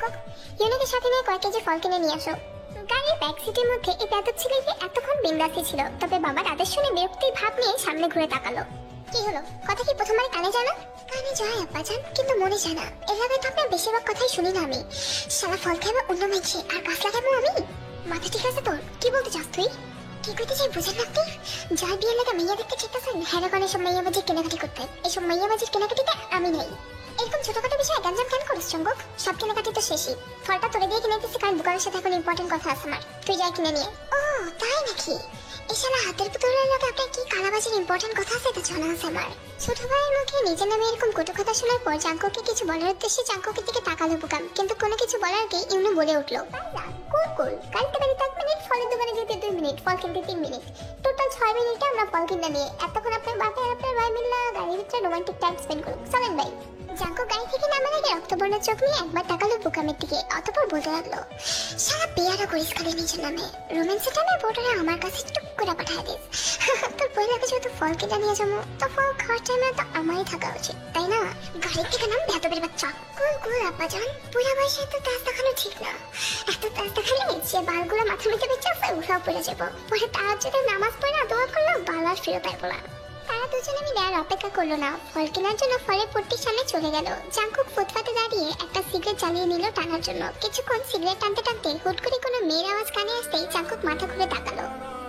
Jungkook, ইউনিকে সাথে নিয়ে কয়েক কেজি ফল কিনে নিয়ে আসো। গাড়ির ব্যাক সিটের মধ্যে এই বেয়াদব ছেলেটি এতক্ষণ বিন্দাসই ছিল, তবে বাবার আদেশ শুনে বিরক্তির ভাব নিয়ে সামনে ঘুরে তাকালো। কি হলো, কথা কি প্রথমবার কানে যায় না? কানে যায় আব্বাজান, কিন্তু মনে যায় না। এভাবে তো আপনার বেশিরভাগ কথাই শুনি না আমি। সারা ফল খাইবো অন্য মাইছে আর গাছ লাগাবো আমি? মাথা ঠিক আছে তোর? কি বলতে চাস তুই? কি করতে চাই বুঝেন না আপনি? যার বিয়ের লেগে মেয়ে দেখতে চেষ্টাছেন, হ্যাঁ এসব মাইয়াবাজির কেনাকাটি করতে। এসব মাইয়াবাজির কেনাকাটিতে আমি নেই। এরকম ছোটখাটো বিষয়ে গ্যাঞ্জাম কেন করিস চঙ্গক? সব কেনাকাটি তো শেষই। ফলটা তোরে দিয়ে কিনে দিচ্ছি কারণ দোকানের সাথে এখন ইম্পর্টেন্ট কথা আছে আমার। তুই যাই কিনে নিয়ে। ও তাই নাকি? এই শালা হাতের পুতুলের লোক আপনার কি কালাবাজির ইম্পর্টেন্ট কথা আছে এটা জানা আছে আমার। ছোট ভাইয়ের মুখে নিজের নামে এরকম কটু কথা শোনার পর জাঙ্কুকে কিছু বলার উদ্দেশ্যে জাঙ্কুকের দিকে তাকালো বুকাম, কিন্তু কোনো কিছু বলার আগে ইউনো বলে উঠলো, কুল কুল, গাড়িতে বাড়িতে 1 মিনিট, ফলের দোকানে যেতে 2 মিনিট, ফল কিনতে 3 মিনিট, টোটাল 6 মিনিটে আমরা ফল কিনে নিয়ে এতক্ষণ আপনার বাপে আর আপনার ভাই মিল্লা গাড়ির ভিতরে রোমান্টিক টাইম স্পেন্ড করুক। চলেন ভাই। জাঙ্কু গাড়ি থেকে নামার আগে রক্তবর্ণ চোখ নিয়ে একবার তাকালো বুকামের দিকে, অতঃপর বলতে লাগলো, সারা পেয়ারা করিস খালি নিজের নামে। রোম্যান্সের টাইমে বোর্ডারে আমার কাছে টুক করে পাঠায় দিস। তোর পয়লাকে যেহেতু ফল কিনে নিয়ে যাবো, তো ফল খাওয়ার টাইমে তো আমারই থাকা উচিত, তাই না? গাড়ির থেকে নাম বেতবের বাচ্চা। কুল কুল আব্বাজান, পুরা বয়সে এত তাজ দেখানো ঠিক না। এত তাজ দেখালে যে বালগুলো মাথা মেটে বেঁচে আছে উঠাও পড়ে যাবো। পরে তার যদি নামাজ পড়ে না দোয়া করলো বালার ফেরত আইবো না। তারা দুজনে মিলে আর অপেক্ষা করলো না, ফল কেনার জন্য ফলের পট্টির সামনে চলে গেল। জাঙ্কুক ফুটপাতে দাঁড়িয়ে একটা সিগারেট জ্বালিয়ে নিল টানার জন্য। কিছুক্ষণ সিগারেট টানতে টানতে হুট করে কোনো মেয়ের আওয়াজ কানে আসতেই জাঙ্কুক মাথা ঘুরে তাকালো।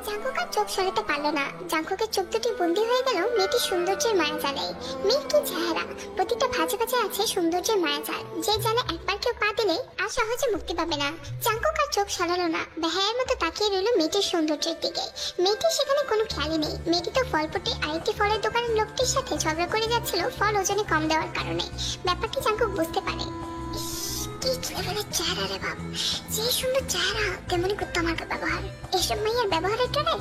জাঙ্কুক আর চোখ সরাতে পারলো না। জাঙ্কুকের চোখ দুটি বন্দী হয়ে গেল মেয়েটির সৌন্দর্যের মায়াজালে। মেয়ের কি চেহারা, প্রতিটা ভাঁজে ভাঁজে আছে সৌন্দর্যের মায়াজাল, যে জানে একবার কেউ পা দিলে আর সহজে মুক্তি পাবে না। জাঙ্কুক আর চোখ সরালো না, বেহায়ের মতো তাকিয়ে রইল মেয়েটির সৌন্দর্যের দিকে। মেয়েটির সেখানে কোনো খেয়ালই নেই। মেয়েটি তো ফল পটে আরেকটি ফলের দোকানের লোকটির সাথে ঝগড়া করে যাচ্ছিল ফল ওজনে কম দেওয়ার কারণে। ব্যাপারটি জাঙ্কুক বুঝতে পারে। কি ক্লেভারের চেহারা রে বাপ, যে সুন্দর চেহারা তেমনি করতো আমার ব্যবহার। এসব মাইয়ার ব্যবহারের টানে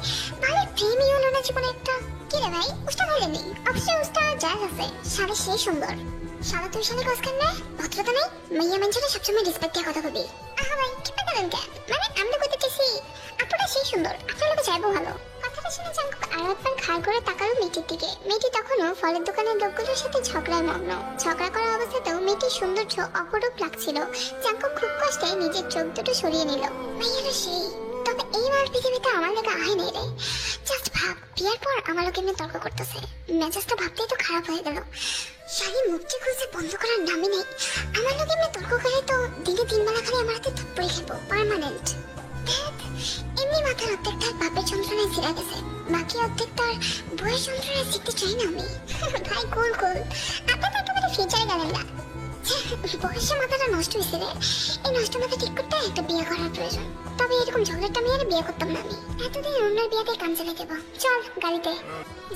ভালো প্রেমই হলো না জীবনে একটা। কি রে ভাই, উস্তা ভালো নেই? অবশ্যই উস্তা জায়গা আছে, সারা সেই সুন্দর। সারা তুই সালে কাজ কেন না? ভদ্রতা নেই? মাইয়া মানুষের সবসময় রেসপেক্ট দিয়ে কথা বলবি। আহা ভাই কি পেতেন কেন? মানে আমি তো করতে চাইছি আপুটা সেই সুন্দর, আপনার লোকে চাইবো ভালো। কথাটা শুনে জাঙ্কুক আর একবার খাড় করে তাকালো মেয়েটির দিকে। মেয়েটি তখনও ফলের দোকানের লোকগুলোর সাথে ঝগড়ায় মগ্ন। ঝগড়া করা অবস্থাতেও মেয়েটির সৌন্দর্য অপরূপ লাগছিল। জাঙ্কুক খুব কষ্টে নিজের চোখ দুটো সরিয়ে নিল। মাইয়ারা সেই, তবে এই মাল পৃথিবীতে আমার লেগে আহে নেই রে। জাস্ট ভাব, বিয়ার পর আমার লোক এমনি তর্ক করতেছে। মেজাজটা ভাবতেই তো খারাপ হয়ে গেল। শাড়ি মুখটি খুঁজে বন্ধ করার নামই নেই। আমার লোক এমনি তর্ক করে তো দিনে 3 বেলা খালি আমার হাতে থাপ্পড়ি খেবো পার্মানেন্ট। এমনি মাথার অর্ধেক তার বাপের যন্ত্রণায় ছিঁড়া গেছে, বাকি অর্ধেক তার বইয়ের যন্ত্রণায় শিখতে চাই না আমি। ভাই কুল কুল, আপনার তো একেবারে ফিউচারে গেলেন না। বয়সে মাথাটা নষ্ট হয়েছে রে। এই নষ্ট মাথা ঠিক করতে একটা বিয়ে করার প্রয়োজন। তবে এরকম ঝগড়াটা মেয়ের বিয়ে করতাম না আমি। এতদিন অন্যের বিয়েতে কাম চালিয়ে দেবো। চল গাড়িতে।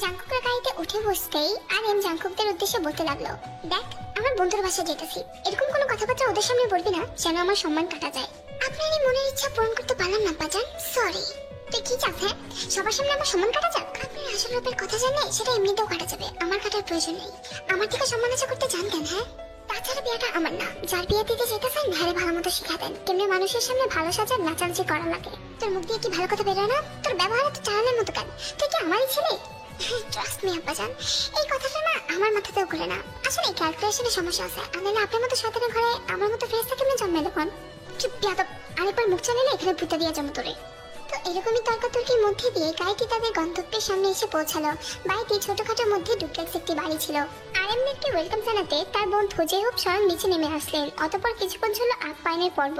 জাঙ্কুকের গাড়িতে উঠে বসতেই আর এম জাঙ্কুকদের উদ্দেশ্যে বলতে লাগলো, দেখ আমার বন্ধুর বাসায় যেতেছি, এরকম কোনো কথাবার্তা ওদের সামনে বলবি না যেন আমার সম্মান কাটা যায়। আপনার এই মনের ইচ্ছা পূরণ করতে পারলাম না বাজান, সরি। তুই কি চাস? হ্যাঁ, সবার সামনে আমার সম্মান কাটা যাক? আপনার আসল রূপের কথা জানলে সেটা এমনিতেও কাটা যাবে, আমার কাটার প্রয়োজন নেই। আমার থেকে সম্মান আশা করতে জানতেন? হ্যাঁ, তাছাড়া বিয়েটা আমার না। যার বিয়ে দিতে যেতেছেন ভাইরে ভালো মতো শিখাতেন কেমনি মানুষের সামনে ভালো সাজার নাচানাচি করা লাগে। তোর মুখ দিয়ে কি ভালো কথা বেরোয় না? তোর ব্যবহার তো চালানোর মতো কেন? তুই কি আমারই ছেলে? ট্রাস্ট মি আব্বাজান, এই কথাটা না আমার মাথাতেও ঘুরে না। আসলে ক্যালকুলেশনে সমস্যা আছে। আনালে আপনার মতো শয়তানের ঘরে আমার মতো ফেরেশতা কেমনে জন্মালো কোন? চুপ বিয়াদব, আরেকবার মুখ চালালে এখানে ভূতে দিয়ে জমা তোরে। তো এরকমই তর্কাতর্কির মধ্যে দিয়ে গাড়িটি তাদের গন্তব্যের সামনে এসে পৌঁছালো। বাড়িটি ছোটখাটোর মধ্যে ডুপ্লেক্স একটি বাড়ি ছিল। আরএমকে ওয়েলকাম জানাতে তার বোন হোপ স্বয়ং নিচে নেমে আসলেন। অতঃপর কিছুক্ষণ ছিল আপ্যায়নের পর্ব।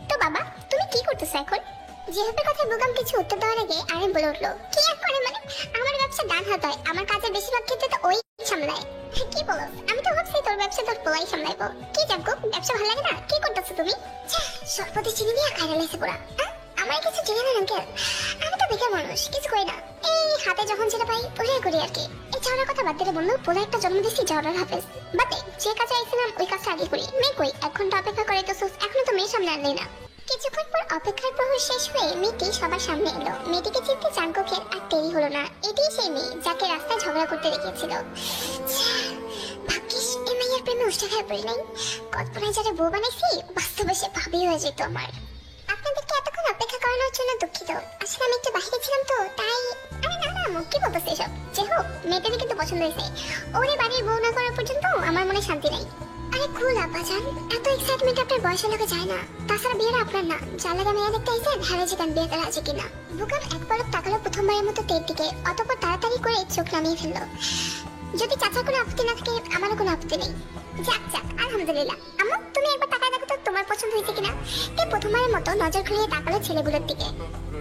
তো বাবা তুমি কি করতেছো এখন? যেহেতু কথা বুকাম কিছু উত্তর দেওয়ার আগে আরএম বলে উঠলো, কি এক করে মানে? আমার ব্যবসা ডান হাত হয়, আমার কাজের বেশিরভাগ ক্ষেত্রে তো ওই সামলায়। কি বলো? আমি তো ভাবছি তোর ব্যবসা তোর পোলাই সামলাইবো। কি জানকো, ব্যবসা ভালো লাগে না? কি করতেছো তুমি? সরপতি চিনি দিয়ে খাইরা লাইছে পুরা। আমার কিছু চিনি না আঙ্কেল, আমি তো বেকার মানুষ, কিছু করি না। এই হাতে যখন যেটা পাই ওটাই করি আর কি। এই ঝগড়ার কথা বাদ দিলে বললো, পোলা একটা জন্ম দিচ্ছি ঝগড়ার হাফেজ। বাদে যে কাজে আইছিলাম ওই কাজটা আগে করি। মেয়ে কই, 1 ঘন্টা অপেক্ষা করে তো এখনো তো মেয়ে সামনে আনলেই না। কিছুক্ষণ পর অপেক্ষার প্রহর শেষ হয়ে মেয়েটি সবার সামনে এলো। মেয়েটিকে চিনতে জাঙ্কুকের আর দেরি হলো না। এটাই সেই মেয়ে যাকে রাস্তায় ঝগড়া করতে রেখেছিল। ভাগ্যিস এই মেয়ের প্রেমে উষ্টা খায় পড়ি নাই। কল্পনায় যারা বউ বানাইছি বাস্তবে সে ভাবি হয়ে যেত আমার। আপনাদেরকে এতক্ষণ অপেক্ষা করানোর জন্য দুঃখিত। আসলে আমি একটু বাহিরে ছিলাম তো তাই। আরে না না, কি বলতেছে এসব? যে হোক, মেয়েটাকে কিন্তু পছন্দ হয়েছে। ওরে বাড়ির বউ না করা পর্যন্ত আমার মনে শান্তি নাই। আরে কুল আব্বাজান, এত এক্সাইটমেন্ট আপনার বয়সের লোকে যায় না। তাছাড়া বিয়েটা আপনার না, যার লাগে মেয়ে দেখতে আইছেন হ্যাঁ জিগান বিয়ে করা আছে কিনা। বুকাম এক পলক তাকালো প্রথমবারের মতো তের দিকে, অতঃপর তাড়াতাড়ি করে চোখ নামিয়ে ফেললো। যদি চাচার কোনো আপত্তি না থাকে আমারও কোনো আপত্তি নেই। যাক যাক আলহামদুলিল্লাহ। আম্মু তুমি একবার তাকায় দেখো তো তোমার পছন্দ হয়েছে কিনা। তে প্রথমবারের মতো নজর ঘুরিয়ে তাকালো ছেলেগুলোর দিকে।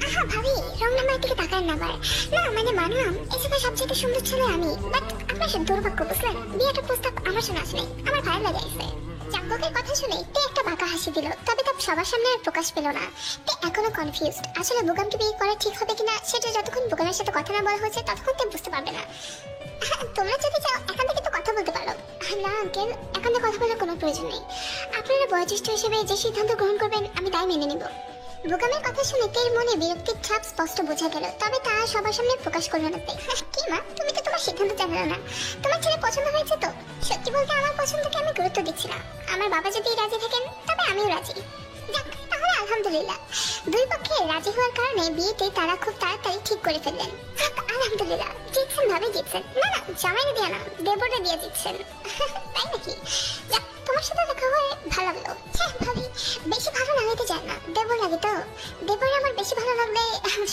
আহা ভাবি, রং নাম্বারের দিকে তাকায় না আবার। না মানে মানলাম এসবে সবচেয়ে সুন্দর ছেলে আমি, বাট আপনার সে দুর্ভাগ্য বুঝলেন, বিয়েটার প্রস্তাব আমার শোনা আসলে আমার ভালো লাগে আছে। জাঙ্কুকের কথা শুনে তে একটা বাঁকা হাসি দিল, তবে তা সবার সামনে আর প্রকাশ পেল না। তে এখনো কনফিউজড, আসলে বুকামকে বিয়ে করা ঠিক হবে কিনা সেটা যতক্ষণ বুকামের সাথে কথা না বলা হয়েছে ততক্ষণ তে বুঝতে পারবে না। তোমরা যদি চাও এখান থেকে তো কথা বলতে পারো। না আঙ্কেল, এখান থেকে কথা বলার কোনো প্রয়োজন নেই। আপনারা বয়োজ্যেষ্ঠ হিসেবে যে সিদ্ধান্ত গ্রহণ করবেন আমি তাই মেনে নেব। বুকামের কথা শুনে তের মনে বিরক্তির ছাপ স্পষ্ট বোঝা গেল, তবে তা সবার সামনে প্রকাশ করলো না তে। কি মা, তুমি তো তোমার সিদ্ধান্ত জানালো না। তোমার ছেলে পছন্দ হয়েছে তো? সত্যি বলতে আমার পছন্দকে আমি গুরুত্ব দিচ্ছি না। আমার বাবা যদি রাজি থাকেন তবে আমিও রাজি। যাক তাহলে আলহামদুলিল্লাহ, দুই পক্ষে রাজি হওয়ার কারণে বিয়েতে তারা খুব তাড়াতাড়ি ঠিক করে ফেললেন। আলহামদুলিল্লাহ, জিতছেন ভাবে জিতছেন। না না, জামাইরে দিয়ে না, দেবরে দিয়ে জিতছেন। তাই নাকি? যাক, তোমার সাথে দেখা হয়ে ভালো লাগলো। হ্যাঁ ভাবি, বেশি ভালো লাগাইতে চায় না, দেবর লাগে তো। দেবর আমার বেশি ভালো লাগলে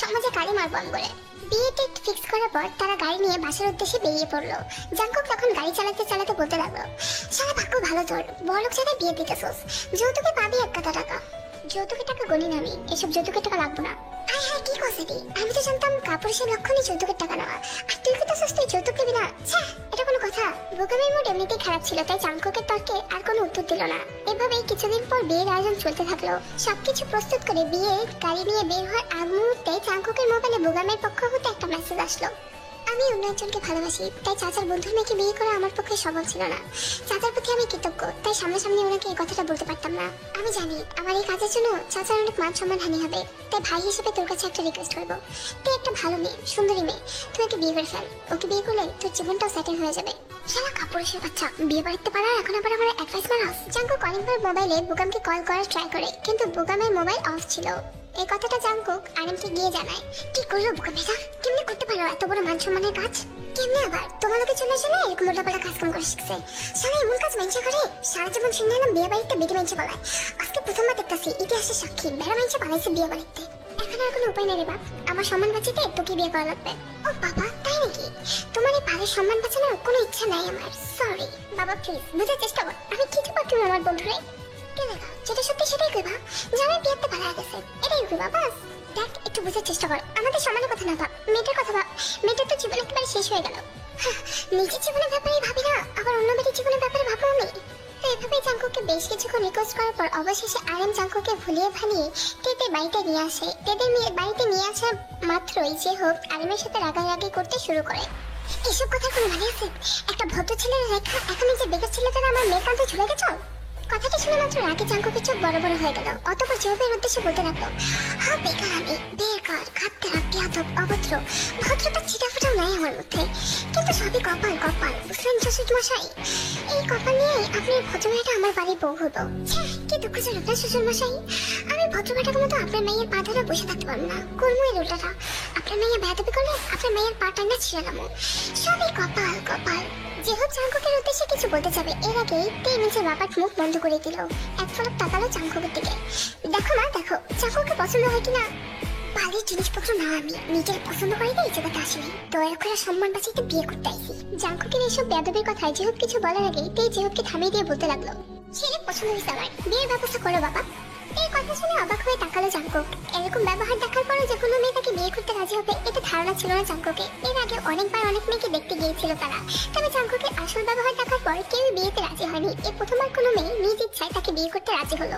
সমাজে কালি মারবো করে। বিয়ে ডেট ফিক্স করার পর তারা গাড়ি নিয়ে বাসার উদ্দেশ্যে বেরিয়ে পড়লো। জাঙ্কুক তখন গাড়ি চালাতে চালাতে বলতে লাগলো, সারা ভাগ্য ভালো তোর, বড়লোক জায়গায় বিয়ে দিতেছোস, যৌতুকে পাবি 1 টাকা। যৌতুকের টাকা গনি না আমি, এসব যৌতুকের টাকা লাগবো না। হ্যাঁ হ্যাঁ কি কথা রে, আমি তো জানতাম কাপড় সে লক্ষণই যৌতুকের টাকা নেওয়া, আর তুই তো তুই যৌতুক দিবি না। এটা কোনো কথা? বুকামের মুড এমনিতেই খারাপ ছিল, তাই জাঙ্কুকের তর্কে আর কোনো উত্তর দিল না। এভাবেই কিছুদিন পর বিয়ের আয়োজন চলতে থাকলো। সবকিছু প্রস্তুত করে বিয়ে গাড়ি নিয়ে বের হওয়ার আগ মুহূর্তে জাঙ্কুকের মোবাইলে বুকামের পক্ষ হতে একটা মেসেজ আসলো। আমি অন্য একজনকে ভালোবাসি, তাই চাচার বন্ধুর মেয়েকে বিয়ে করা আমার পক্ষে সম্ভব ছিল না। চাচার প্রতি আমি কৃতজ্ঞ, তাই সামনাসামনি ওনাকে এই কথাটা বলতে পারতাম না। আমি জানি আমার এই কাজের জন্য চাচার অনেক মান সম্মান হানি হবে, তাই ভাই হিসেবে তোর কাছে একটা রিকোয়েস্ট করবো। তুই একটা ভালো মেয়ে, সুন্দরী মেয়ে, তুই ওকে বিয়ে করে ফেল। ওকে বিয়ে করলে তোর জীবনটাও সেটেল হয়ে যাবে। শালা কাপুরুষের বাচ্চা, বিয়ে বাড়িতে পারা এখন আবার আমার অ্যাডভাইস মারাস। জাঙ্কুক অনেকবার মোবাইলে বুকামকে কল করার ট্রাই করে, কিন্তু বুকামের মোবাইল অফ ছিল। এই কথাটা জাঙ্কুক আরেমকে গিয়ে জানায়। কি করলো বুকামেরা, কেমনে করতে পারো এত বড় মান সম্মানের কাজ? কেমনে আবার তোমার লোকের জন্য এসে এরকম উল্টাপাল্টা কাজ কাম করে শিখছে? সারা এমন কাজ মেনশন করে, সারা জীবন শুনে এলাম বিয়ে বাড়িতে বেটি মেনশন বলায়। আজকে প্রথমবার দেখতেছি ইতিহাসের সাক্ষী বেড়া মেনশন বানাইছে বিয়ে বাড়িতে। এখন আর কোনো উপায় নেই রে বাপ, আমার সম্মান বাঁচাতে তোকে বিয়ে করা লাগবে। ও বাবা, তাই নাকি? তোমার এই বাড়ির সম্মান বাঁচানোর কোনো ইচ্ছা নাই আমার, সরি। বাবা প্লিজ বুঝার চেষ্টা কর, আমি কিছু পারছি না আমার বন্ধুরে। যেটা সত্যি সেটাই কইবা, জামাই বিয়েতে ভালো গেছে এটাই কইবা বাস। দেখ একটু বুঝার চেষ্টা কর, আমাদের সমানের কথা না ভাব, মেয়েটার কথা ভাব। মেয়েটার তো জীবন একেবারে শেষ হয়ে গেল। নিজের জীবনের ব্যাপারে ভাবি না, আবার অন্য মেয়ের জীবনের ব্যাপারে ভাবো আমি। তো এভাবেই জাঙ্কুকে বেশ কিছুক্ষণ রিকোয়েস্ট করার পর অবশেষে আরেম জাঙ্কুকে ভুলিয়ে ভালিয়ে তেদের বাড়িতে নিয়ে আসে। তেদের বাড়িতে নিয়ে আসার মাত্রই যে হোক আরেমের সাথে রাগারাগি করতে শুরু করে। এসব কথা কোনো মানে আছে? একটা ভদ্র ছেলের রেখা এখন যে বেকার ছেলেটা আমার মেয়ের কাঁধে ঝুলে গেছো। কথাটা শুনে মাত্র রাগে জাঙ্কুকের চোখ বড় বড় হয়ে গেল। অতঃপর জবাবের উদ্দেশ্যে বলতে লাগলো, হ্যাঁ বেকার আমি, বেকার, খাদ্যারা, বেয়াদব, অভদ্র, ভদ্রতা ছিটাফোটাও নাই আমার মধ্যে। কিন্তু সবই কপাল কপাল, বুঝলেন শ্বশুর মশাই? এই কপাল নিয়েই আপনার ভদ্রমেয়েটা আমার বাড়ির বউ হলো। কি দুঃখজনক না শ্বশুর মশাই? আমি ভদ্রমেয়েটার মতো আপনার মেয়ের পা ধরে বসে থাকতে পারবো না, করবো এর উল্টাটা। আপনার মেয়ে বেয়াদবি করলে আপনার মেয়ের পা টান্না ছিঁড়ে নেবো। সবই কপাল কপাল। যে হোক জাঙ্কুকের উদ্দেশ্যে কিছু বলতে যাবে এর আগেই তে নিজের বাবার মুখ বন্ধ করে দিল। এক পলক তাকালো জাঙ্কুকের দিকে। দেখো মা দেখো, জাঙ্কুকে পছন্দ হয় কিনা। বাড়ির জিনিসপত্র না আমি নিজের পছন্দ করে এই জায়গাতে আসিনি, দয়া করে সম্মান বাঁচাইতে বিয়ে করতে আইছি। জাঙ্কুকের এইসব বেয়াদবির কথায় যেহেতু কিছু বলার আগে তে যেহেতুকে থামিয়ে দিয়ে বলতে লাগলো, ছেলে পছন্দ হয়েছে আমার, বিয়ের ব্যবস্থা করো বাবা। এই কথা শুনে অবাক হয়ে তাকালো জাঙ্কুক। এরকম ব্যবহার দেখার পরে যে কোনো মেয়ে তাকে বিয়ে করতে রাজি হবে এটা ধারণা ছিল না জাঙ্কুকে। এর আগে অনেকবার অনেক মেয়েকে দেখতে গিয়েছিল তারা, তবে জাঙ্কুকের আসল ব্যবহার দেখার পর কেউই বিয়েতে রাজি হয়নি। এই প্রথমবার কোনো মেয়ে নিজ ইচ্ছায় তাকে বিয়ে করতে রাজি হলো।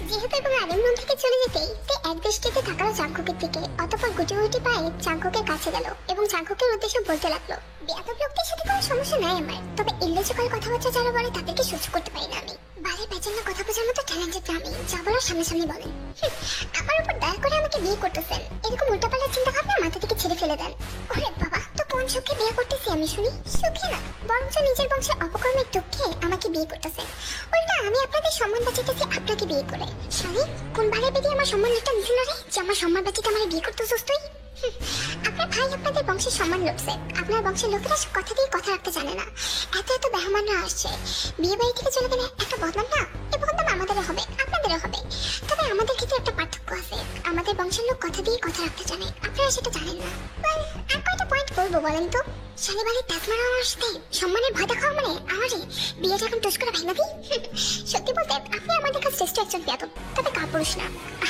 যেহেতু এবং আরেম রুম থেকে চলে যেতেই তে এক দৃষ্টিতে তাকালো জাঙ্কুকের দিকে, অতঃপর গুটি গুটি পায়ে জাঙ্কুকের কাছে গেল এবং জাঙ্কুকের উদ্দেশ্যে বলতে লাগলো, বেয়াদব লোকদের সাথে কোনো সমস্যা নাই আমার, তবে ইল্লজিক্যাল কথাবার্তা যারা বলে তাদেরকে সহ্য করতে পারি না আমি। বাড়ির পেছনে কথা বোঝার মতো ট্যালেন্টেড না আমি, যা বলার সামনাসামনি বলেন। আমার উপর দয়া করে আমাকে বিয়ে করতেছেন, এরকম উল্টাপাল্টা চিন্তা ভাবনা মাথা থেকে ছেড়ে ফেলে দেন। ওরে বাবা, তো কোন সুখে বিয়ে করতেছি আমি শুনি? সুখে না, বরঞ্চ নিজের বংশের অপকর্মের দুঃখে আমাকে বিয়ে করতেছে। উল্টা আমি আপনাদের সম্মান বাঁচাইতেছি আপনাকে বিয়ে করে। শালি, কোন বারে বেরিয়ে আমার সম্মান একটা মিছিল রে যে আমার সম্মান বাঁচিতে আমার বিয়ে করতেছিস তুই? আপনার ভাই আপনাদের বংশের সম্মান লুটছে। আপনার বংশের লোকেরা কথা দিয়ে কথা রাখতে জানে না। এত এত বেহামানরা আসছে, বিয়ে বাড়ি থেকে চলে গেলে একটা বদনাম না, এই বদনাম আমাদেরও হবে আপনাদেরও হবে। তবে আমাদের ক্ষেত্রে একটা পার্থক্য আছে, আমাদের বংশের লোক কথা দিয়ে কথা রাখতে জানে, আপনারা সেটা জানেন না। আর কয়টা পয়েন্ট বলবো বলেন তো? শালিবাড়ির তাজমারা আমার সাথে সম্মানের ভয় দেখাও মানে আমারে বিয়েটা এখন টুস করে ভেঙে দিই? সত্যি বলতে আপনি আমাদের কাছে শ্রেষ্ঠ একজন বেয়াদব, তবে কাপুরুষ না।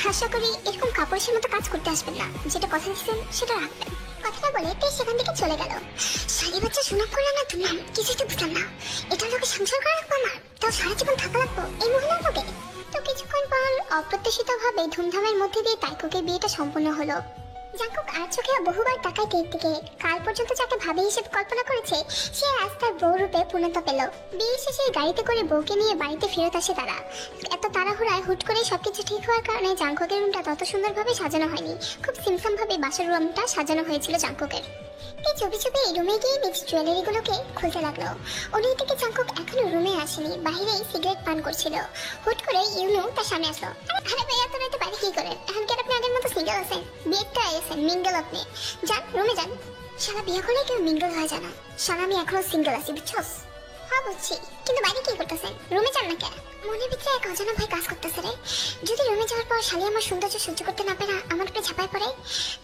আশা করি এরকম কাপুরুষের মতো কাজ করতে আসবেন না, যেটা কথা দিচ্ছেন সেটা রাখবেন। কথাটা বলে তে সেখান থেকে চলে গেল। শালি বাচ্চা সুনাম করলে না দুনিয়া কিছুই তো বুঝলাম না। এটা লোকে সংসার করা লাগবো আমার, তাও সারা জীবন থাকা লাগবো এই মহিলার লোকে। তো কিছুক্ষণ পর অপ্রত্যাশিত ভাবে ধুমধামের মধ্যে দিয়ে তাইকুকের বিয়েটা সম্পূর্ণ হলো। জাঙ্কুক আর চোখে বহুবার তাকায় তীর দিকে। কাল পর্যন্ত যাকে ভাবে হিসেবে কল্পনা করেছে সে আজ তার বউ রূপে পূর্ণতা পেল। বিয়ে শেষে গাড়িতে করে বউকে নিয়ে বাড়িতে ফেরত আসে তারা। এত তাড়াহুড়ায় হুট করে সবকিছু ঠিক হওয়ার কারণে জাঙ্কুকের রুমটা তত সুন্দরভাবে সাজানো হয়নি। খুব সিম্পল ভাবে বাসার রুমটা সাজানো হয়েছিল জাঙ্কুকের। এই চুপি চুপি রুমে গিয়ে নিজের জুয়েলারিগুলোকে খুলতে লাগলো। অন্যদিকে জাঙ্কুক এখনো রুমে আসেনি, বাইরেই সিগারেট পান করছিল। হুট করে ইউনু তার সামনে আসলো। আরে ভাই, এত রাতে বাইরে কি করেন? এখন কি আপনি আগের মতো সিঙ্গেল আছেন? বিয়েটা আছেন মিঙ্গেল আপনি? যান রুমে যান। সারা বিয়ে করলে কেউ মিঙ্গেল হয় জানা? সারা আমি এখনো সিঙ্গেল আছি বুঝছস? হ্যাঁ বুঝছি, কিন্তু বাইরে কি করতেছেন? রুমে যান না কেন? মনের ভিতরে এক অজানা ভয় কাজ করতেছে রে। যদি রুমে যাওয়ার পর শালি আমার সৌন্দর্য সহ্য করতে না পারে আমার উপরে ঝাঁপায় পড়ে,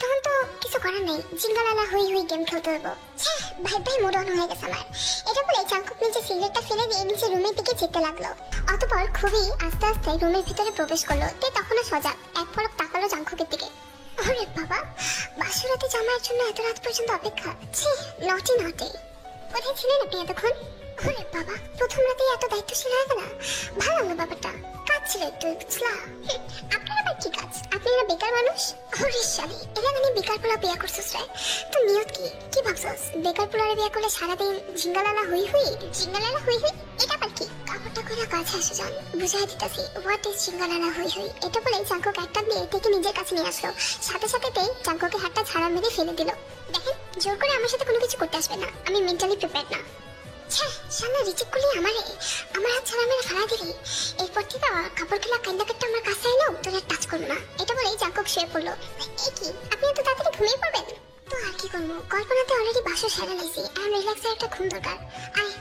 তখন তো কিছু করার নেই, জিঙ্গালালা হই হই গেম খেলতে হবো। ভাই ভাই মুড অন হয়ে গেছে আমার। এটা বলে জাঙ্কুক নিচে সিগারেটটা ফেলে দিয়ে নিচে রুমের দিকে যেতে লাগলো। অতপর খুবই আস্তে আস্তে রুমের ভিতরে প্রবেশ করলো। তে তখনও সজাগ, এক পলক তাকালো জাঙ্কুকের দিকে। আরে বাবা, বাসুরাতে জামাইয়ের জন্য এত রাত পর্যন্ত অপেক্ষা। ছি, নটি নটি। কোথায় ছিলেন আপনি এতক্ষণ? ওরে বাবা, প্রথম রাতেই এত দায়িত্বশীল হয়ে গেল। ভালো লাগলো ব্যাপারটা। কাজ ছিল একটু বুঝলা? আপনার আবার কি কাজ? আপনি না বেকার মানুষ? ওরে শালি, এরা মানে বেকার পোলা বিয়া করছিস রে? তো নিয়ত কি? কি ভাবছস বেকার পোলারে বিয়া করলে সারাদিন ঝিঙ্গালালা হুই হুই? ঝিঙ্গালালা হুই হুই এটা আবার কি? কাপড়টা করে কাছে আসো যান, বুঝাই দিতেছি হোয়াট ইজ ঝিঙ্গালালা হুই হুই। এটা বলে জাঙ্কুক একটা দিয়ে থেকে নিজের কাছে নিয়ে আসলো। সাথে সাথে জাঙ্কুকের হাতটা ছাড়া মেরে ফেলে দিল। দেখেন, জোর করে আমার সাথে কোনো কিছু করতে আসবে না, আমি মেন্টালি প্রিপেয়ার্ড না। সামনে রিজেক্ট করলি আমার হাত ছাড়া মেরে ফেলা দিলি। এরপর থেকে কাপড় খেলা কান্দাকাটটা আমার কাছে এলো, তোর আর টাচ করবো না। এটা বলেই জাঙ্কুক শুয়ে পড়লো। এই কি, আপনি এত তাড়াতাড়ি ঘুমিয়ে পড়বেন? তো আর কি করবো, কল্পনাতে অলরেডি বাসা সেরে নিয়েছি, এখন রিল্যাক্সের একটা ঘুম দরকার। আয়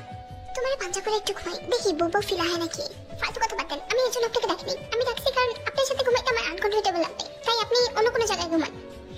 তোমার পাঞ্জা করে একটু ঘুমাই, দেখি বউ ফিল হয় নাকি। ফালতু কথা বাদ দেন, আমি এর জন্য আপনাকে ডাকিনি। আমি ডাকছি কারণ আপনার সাথে ঘুমাইতে আমার আনকমফোর্টেবল লাগবে, তাই আপনি অন্য কোনো জায়গায় ঘুমান।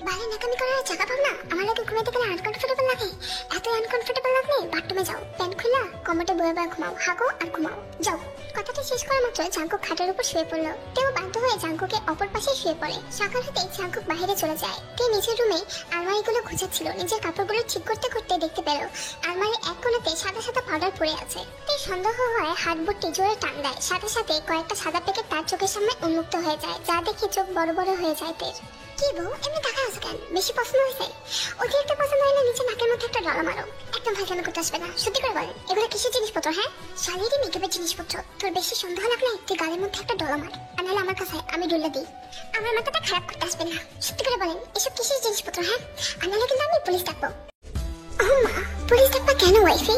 বাইরে নাকামি করার জায়গা পাও না? আমার লাগে ঘুমাইতে গেলে আনকমফোর্টেবল লাগে। এত আনকমফোর্টেবল লাগলে বাথরুমে যাও, প্যান্ট খুলা কমোটে বয়ে বয়ে ঘুমাও, হাগো আর ঘুমাও, যাও। কথাটা শেষ করা মাত্র জাঙ্কুক খাটের উপর শুয়ে পড়লো। তেও বাধ্য হয়ে জাঙ্কুকে অপর পাশে শুয়ে পড়ে। সকাল হতেই জাঙ্কুক বাইরে চলে যায়। তে নিজের রুমে আলমারিগুলো খুঁজাচ্ছিল, নিজের কাপড়গুলো ঠিক করতে করতে দেখতে পেল আলমারির এক কোণাতে সাদা সাদা পাউডার পড়ে আছে। তে সন্দেহ হয় হাতবোর্ডটি জোরে টান দেয়, সাথে সাথে কয়েকটা সাদা প্যাকেট তার চোখের সামনে উন্মুক্ত হয়ে যায়, যা দেখে চোখ বড় বড় হয়ে যায় তের। কি বউ, এমনি টাকা আছে কেন? বেশি পছন্দ হয়েছে? অতিরিক্ত পছন্দ হলে নিচে নাকের মধ্যে একটা ডলা মারো। একদম ফাইজলামি করতে আসবে না, সত্যি করে বলেন এগুলো কিসের জিনিসপত্র? হ্যাঁ, শালিরই মেকআপের জিনিসপত্র। তোর বেশি সন্দেহ লাগলে তুই গালের মধ্যে একটা ডলা মার, আর নাহলে আমার কাছে আমি ডুল্লা দিই। আমার মাথাটা খারাপ করতে আসবে না, সত্যি করে বলেন এসব কিসের জিনিসপত্র? হ্যাঁ, আর নাহলে কিন্তু আমি পুলিশ ডাকবো। ও মা, পুলিশ ডাকবা কেন ওয়াইফি?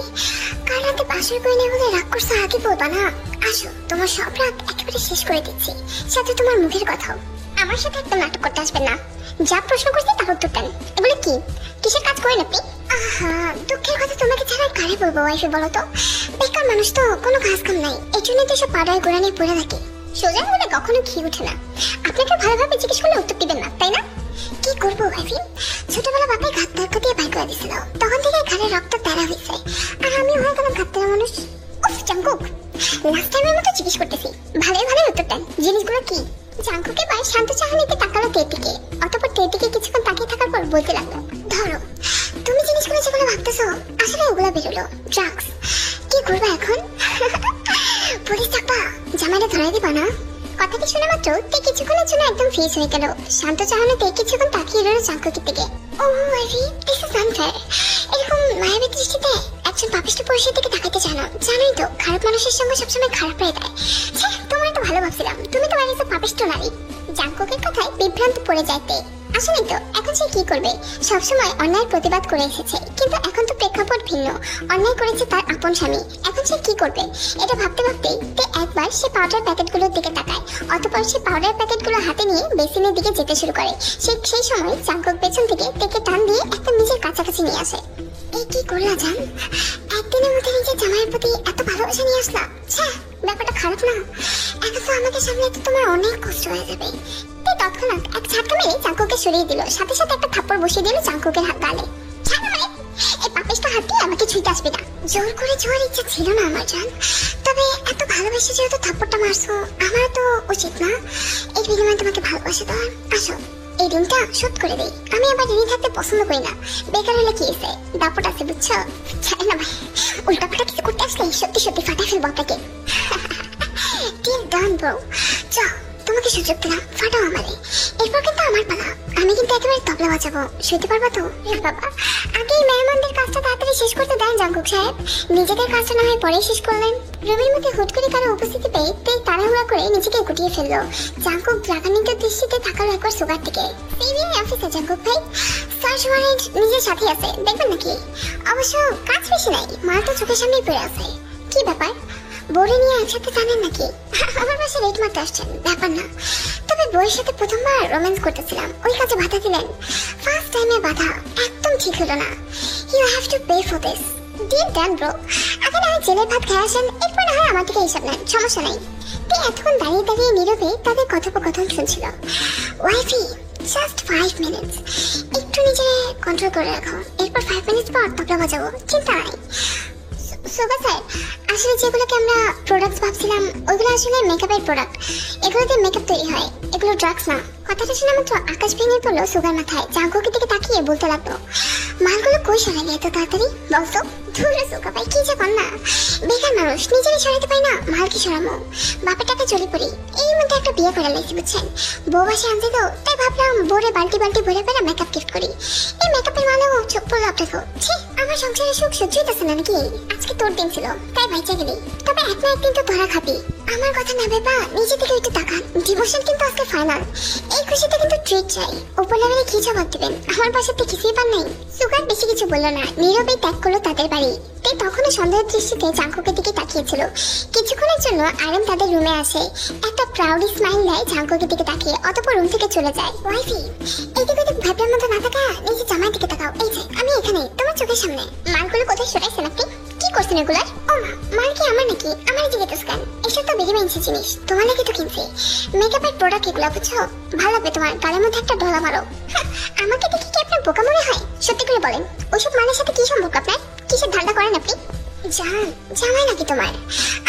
কাল রাতে বাসর করে নিয়ে বলে রাগ করছো, আগে বলবা না। আসো, তোমার সব রাগ একেবারে শেষ করে দিচ্ছি, সাথে তোমার মুখের কথাও। আমার সাথে একদম নাটক করতে আসবেন না। যা প্রশ্ন করছি তার উত্তর দেন। এগুলো কি, কিসের কাজ করেন আপনি? আহা, দুঃখের কথা তোমাকে ছাড়া কারে বলবো ওয়াইফি বলো তো? বেকার মানুষ তো, কোনো কাজ কাম নাই, এই জন্যই তো সব পাড়ায় গোড়া নিয়ে পড়ে থাকে। সোজা বলে কখনো ঘি উঠে না। আপনাকে ভালোভাবে জিজ্ঞেস করলে উত্তর দিবেন না, তাই না? কি করবো ওয়াইফি, ছোটবেলা বাপাই ঘাত তর্ক দিয়ে বাইর করে দিছিল, তখন থেকে ঘাড়ের রক্ত তেরা হয়েছে, আর আমি হয়ে গেলাম ঘাত তেরা মানুষ। উফ জাঙ্কুক, লাস্ট টাইমের মতো জিজ্ঞেস করতেছি, ভালোই ভালোই উত্তর দেন। জিনিসগুলো কি? জাঙ্কুক এবার শান্ত চাহনিতে তাকালো তের দিকে। অতঃপর তের দিকে কিছুক্ষণ তাকিয়ে থাকার পর বলতে লাগলো, ধরো তুমি জিনিসগুলো যেগুলো ভাবতেছো আসলে ওগুলো বেরোলো ড্রাগস। কি করবা এখন? পুলিশ ডাকবা? জামাইটা ধরাই দিবা না? কথাটি শোনা মাত্র তে কিছুক্ষণের জন্য একদম ফ্রিজ হয়ে গেল। শান্ত চাহনিতে কিছুক্ষণ তাকিয়ে রইল জাঙ্কুকের দিকে। ও আইভি, দিস ইজ আনফেয়ার। এরকম মায়াবী দৃষ্টিতে একজন পাপিষ্ট পুরুষের দিকে তাকাইতে জানো? জানোই তো খারাপ মানুষের সঙ্গে সবসময় খারাপ হয়ে যায়। তোমার তো ভালো ভাবছিলাম, তুমি তো বাড়িতে পাপিষ্ট নারী। জাঙ্কুকের কথায় বিভ্রান্ত পড়ে যায় তে। আসলে তো এখন সে কি করবে? সবসময় অন্যায়ের প্রতিবাদ করে এসেছে, কিন্তু এখন তো প্রেক্ষাপট ভিন্ন। অন্যায় করেছে তার আপন স্বামী, এখন সে কি করবে? এটা ভাবতে ভাবতেই একবার সে পাউডার প্যাকেটগুলোর দিকে তাকায়। অতঃপর সে পাউডার প্যাকেটগুলো হাতে নিয়ে বেসিনের দিকে যেতে শুরু করে। সেই সময় জাঙ্কুক পেছন থেকে তেকে টান দিয়ে একটা নিজের কাছাকাছি নিয়ে আসে। এই কি করলা জান? একদিনের মধ্যে নিজের জামাইয়ের প্রতি এত ভালোবাসা নিয়ে আসলা? ব্যাপারটা খারাপ না? এখন তো আমাকে সামলাতে তোমার অনেক কষ্ট হয়ে যাবে। তৎক্ষণাৎ এক ঝাটকা মেরে জাঙ্কুককে সরিয়ে দিল, সাথে সাথে একটা থাপ্পড় বসিয়ে দিল জাঙ্কুকের গালে। এই পাপিষ্টা হাত দিয়ে আমাকে ছুঁতে আসবে না। জোর করে ছোঁয়ার ইচ্ছা ছিল না আমার জান, তবে এত ভালোবেসে যেহেতু থাপ্পড়টা মারছো, আমার তো উচিত না এই বিনিময়ে তোমাকে ভালোবাসা দেওয়ার। আসো এই ঋণটা শোধ করে দেই। আমি আবার ঋণী থাকতে পছন্দ করি না। বেকার হলে কি হয়েছে, দাপট আছে বুঝছো? জানি না ভাই, উল্টা পাল্টা কিছু করতে আসলে সত্যি সত্যি ফাটাই ফেলবো আপনাকে। ঠিক ডান ব্রো, চল তোমাকে সুযোগ দিলাম, ফাটাও আমারে। এরপর কিন্তু আমার পালা, আমি কিন্তু একেবারে তবলা বাজাবো। শুনতে পারবা তো? বাবা, আগে এই মেহমানদের কাজটা তাড়াতাড়ি শেষ করতে দেন জাঙ্কুক সাহেব। নিজেদের কাজটা না হয় পরে শেষ করলেন। রুমের মধ্যে হুট করে কারো উপস্থিতি পেয়ে তেই তাড়াহুড়া করে নিজেকে গুটিয়ে ফেললো। জাঙ্কুক রাগান্বিত দৃষ্টিতে তাকালো একবার সুগার দিকে। সিবিআই অফিসার জাঙ্কুক ভাই, সার্চ ওয়ারেন্ট নিজের সাথে আছে, দেখবেন নাকি? অবশ্য কাজ বেশি নাই, মাল তো চোখের সামনেই পড়ে আছে। কি ব্যাপার, বউরে নিয়ে একসাথে জানেন নাকি? আমার পাশে রেট মারতে আসছেন, ব্যাপার না। তবে বউয়ের সাথে প্রথমবার রোম্যান্স করতেছিলাম, ওই কাজে বাধা দিলেন। ফার্স্ট টাইমে বাধা একদম ঠিক হলো না। You have to pay for this. Deal done bro. আগে না হয় জেলের ভাত খেয়ে আসেন, এরপর না হয় আমার থেকে হিসাব নেন, সমস্যা নাই। তুই এতক্ষণ দাঁড়িয়ে দাঁড়িয়ে নীরবে তাদের কথোপকথন শুনছিল। ওয়াইফি, জাস্ট 5 মিনিটস, একটু নিজে কন্ট্রোল করে রাখো। এরপর 5 মিনিট পর তবলা বাজাবো, চিন্তা নাই। সুগা স্যার, আসলে যেগুলোকে আমরা প্রোডাক্টস ভাবছিলাম ওইগুলো আসলে মেকআপের প্রোডাক্ট। এগুলোতে মেকআপ তৈরি হয়, এগুলো ড্রাগস না। কথাটা শুনে মাত্র আকাশ ভেঙে পড়লো সুগার মাথায়। জাঙ্কুকের দিকে তাকিয়ে বলতে লাগলো, মালগুলো কই সরালি এত তাড়াতাড়ি বলতো? ধুরে সুগা ভাই, কি যে কর না, বেকার মানুষ, নিজেরই সরাতে পাই না, মাল কি সরামো? বাপের টাকা চলে পড়ি। এই মধ্যে একটা বিয়ে করে লাগছি বুঝছেন, বউ বাসে আনতে তো, তাই ভাবলাম বোরে বালতি বালতি ভরে ভরে মেকআপ গিফট করি। এই মেকআপের মালেও চোখ পড়লো আপনাকে। ছি, আমার সংসারের সুখ সহ্য হইতেছে না নাকি? আজকে তোর দিন ছিল তাই ভাইচা গেলি, তবে এক না একদিন তো ধরা খাবি। আমার কথা না ভেবা নিজে থেকে একটু তাকান, ডিভোশন কিন্তু আজকে ফাইনাল। এই খুশিতে কিন্তু ট্রিট চাই। উপর লেভেলে কি জবাব দিবেন? আমার পাশে তো কিছুই পান নাই। সুগার বেশি কিছু বললো না, নীরবে ত্যাগ করলো তাদের বাড়ি। তাই তখনও সন্দেহের দৃষ্টিতে জাঙ্কুকের দিকে তাকিয়েছিল। কিছুক্ষণের জন্য আরাম তাদের রুমে আসে, একটা প্রাউড স্মাইল দেয় জাঙ্কুকের দিকে তাকিয়ে, অতঃপর রুম থেকে চলে যায়। ওয়াইফি, এদিক ওদিক ভাবনার মতো না থাকা, নিজে জামাইয়ের দিকে তাকাও। এই যে আমি এখানে তোমার চোখের সামনে। মালগুলো কোথায় সরাইছেন আপনি? কি করছেন এগুলার? ও মা, মাল কি আমার নাকি? আমার দিকে তো স্ক্যান। এসব তো বেরিয়ে মাইনছে জিনিস, তোমার নাকি তো কিনছি। মেকআপের প্রোডাক্ট এগুলো বুঝছো? ভালো লাগবে তোমার, গালের মধ্যে একটা ঢোলা মারো। আমাকে দেখে কি আপনার বোকা মনে হয়? সত্যি করে বলেন, ওইসব মালের সাথে কি সম্পর্ক আপনার? কিসের ধান্দা করেন আপনি? জান, জামাই নাকি তোমার?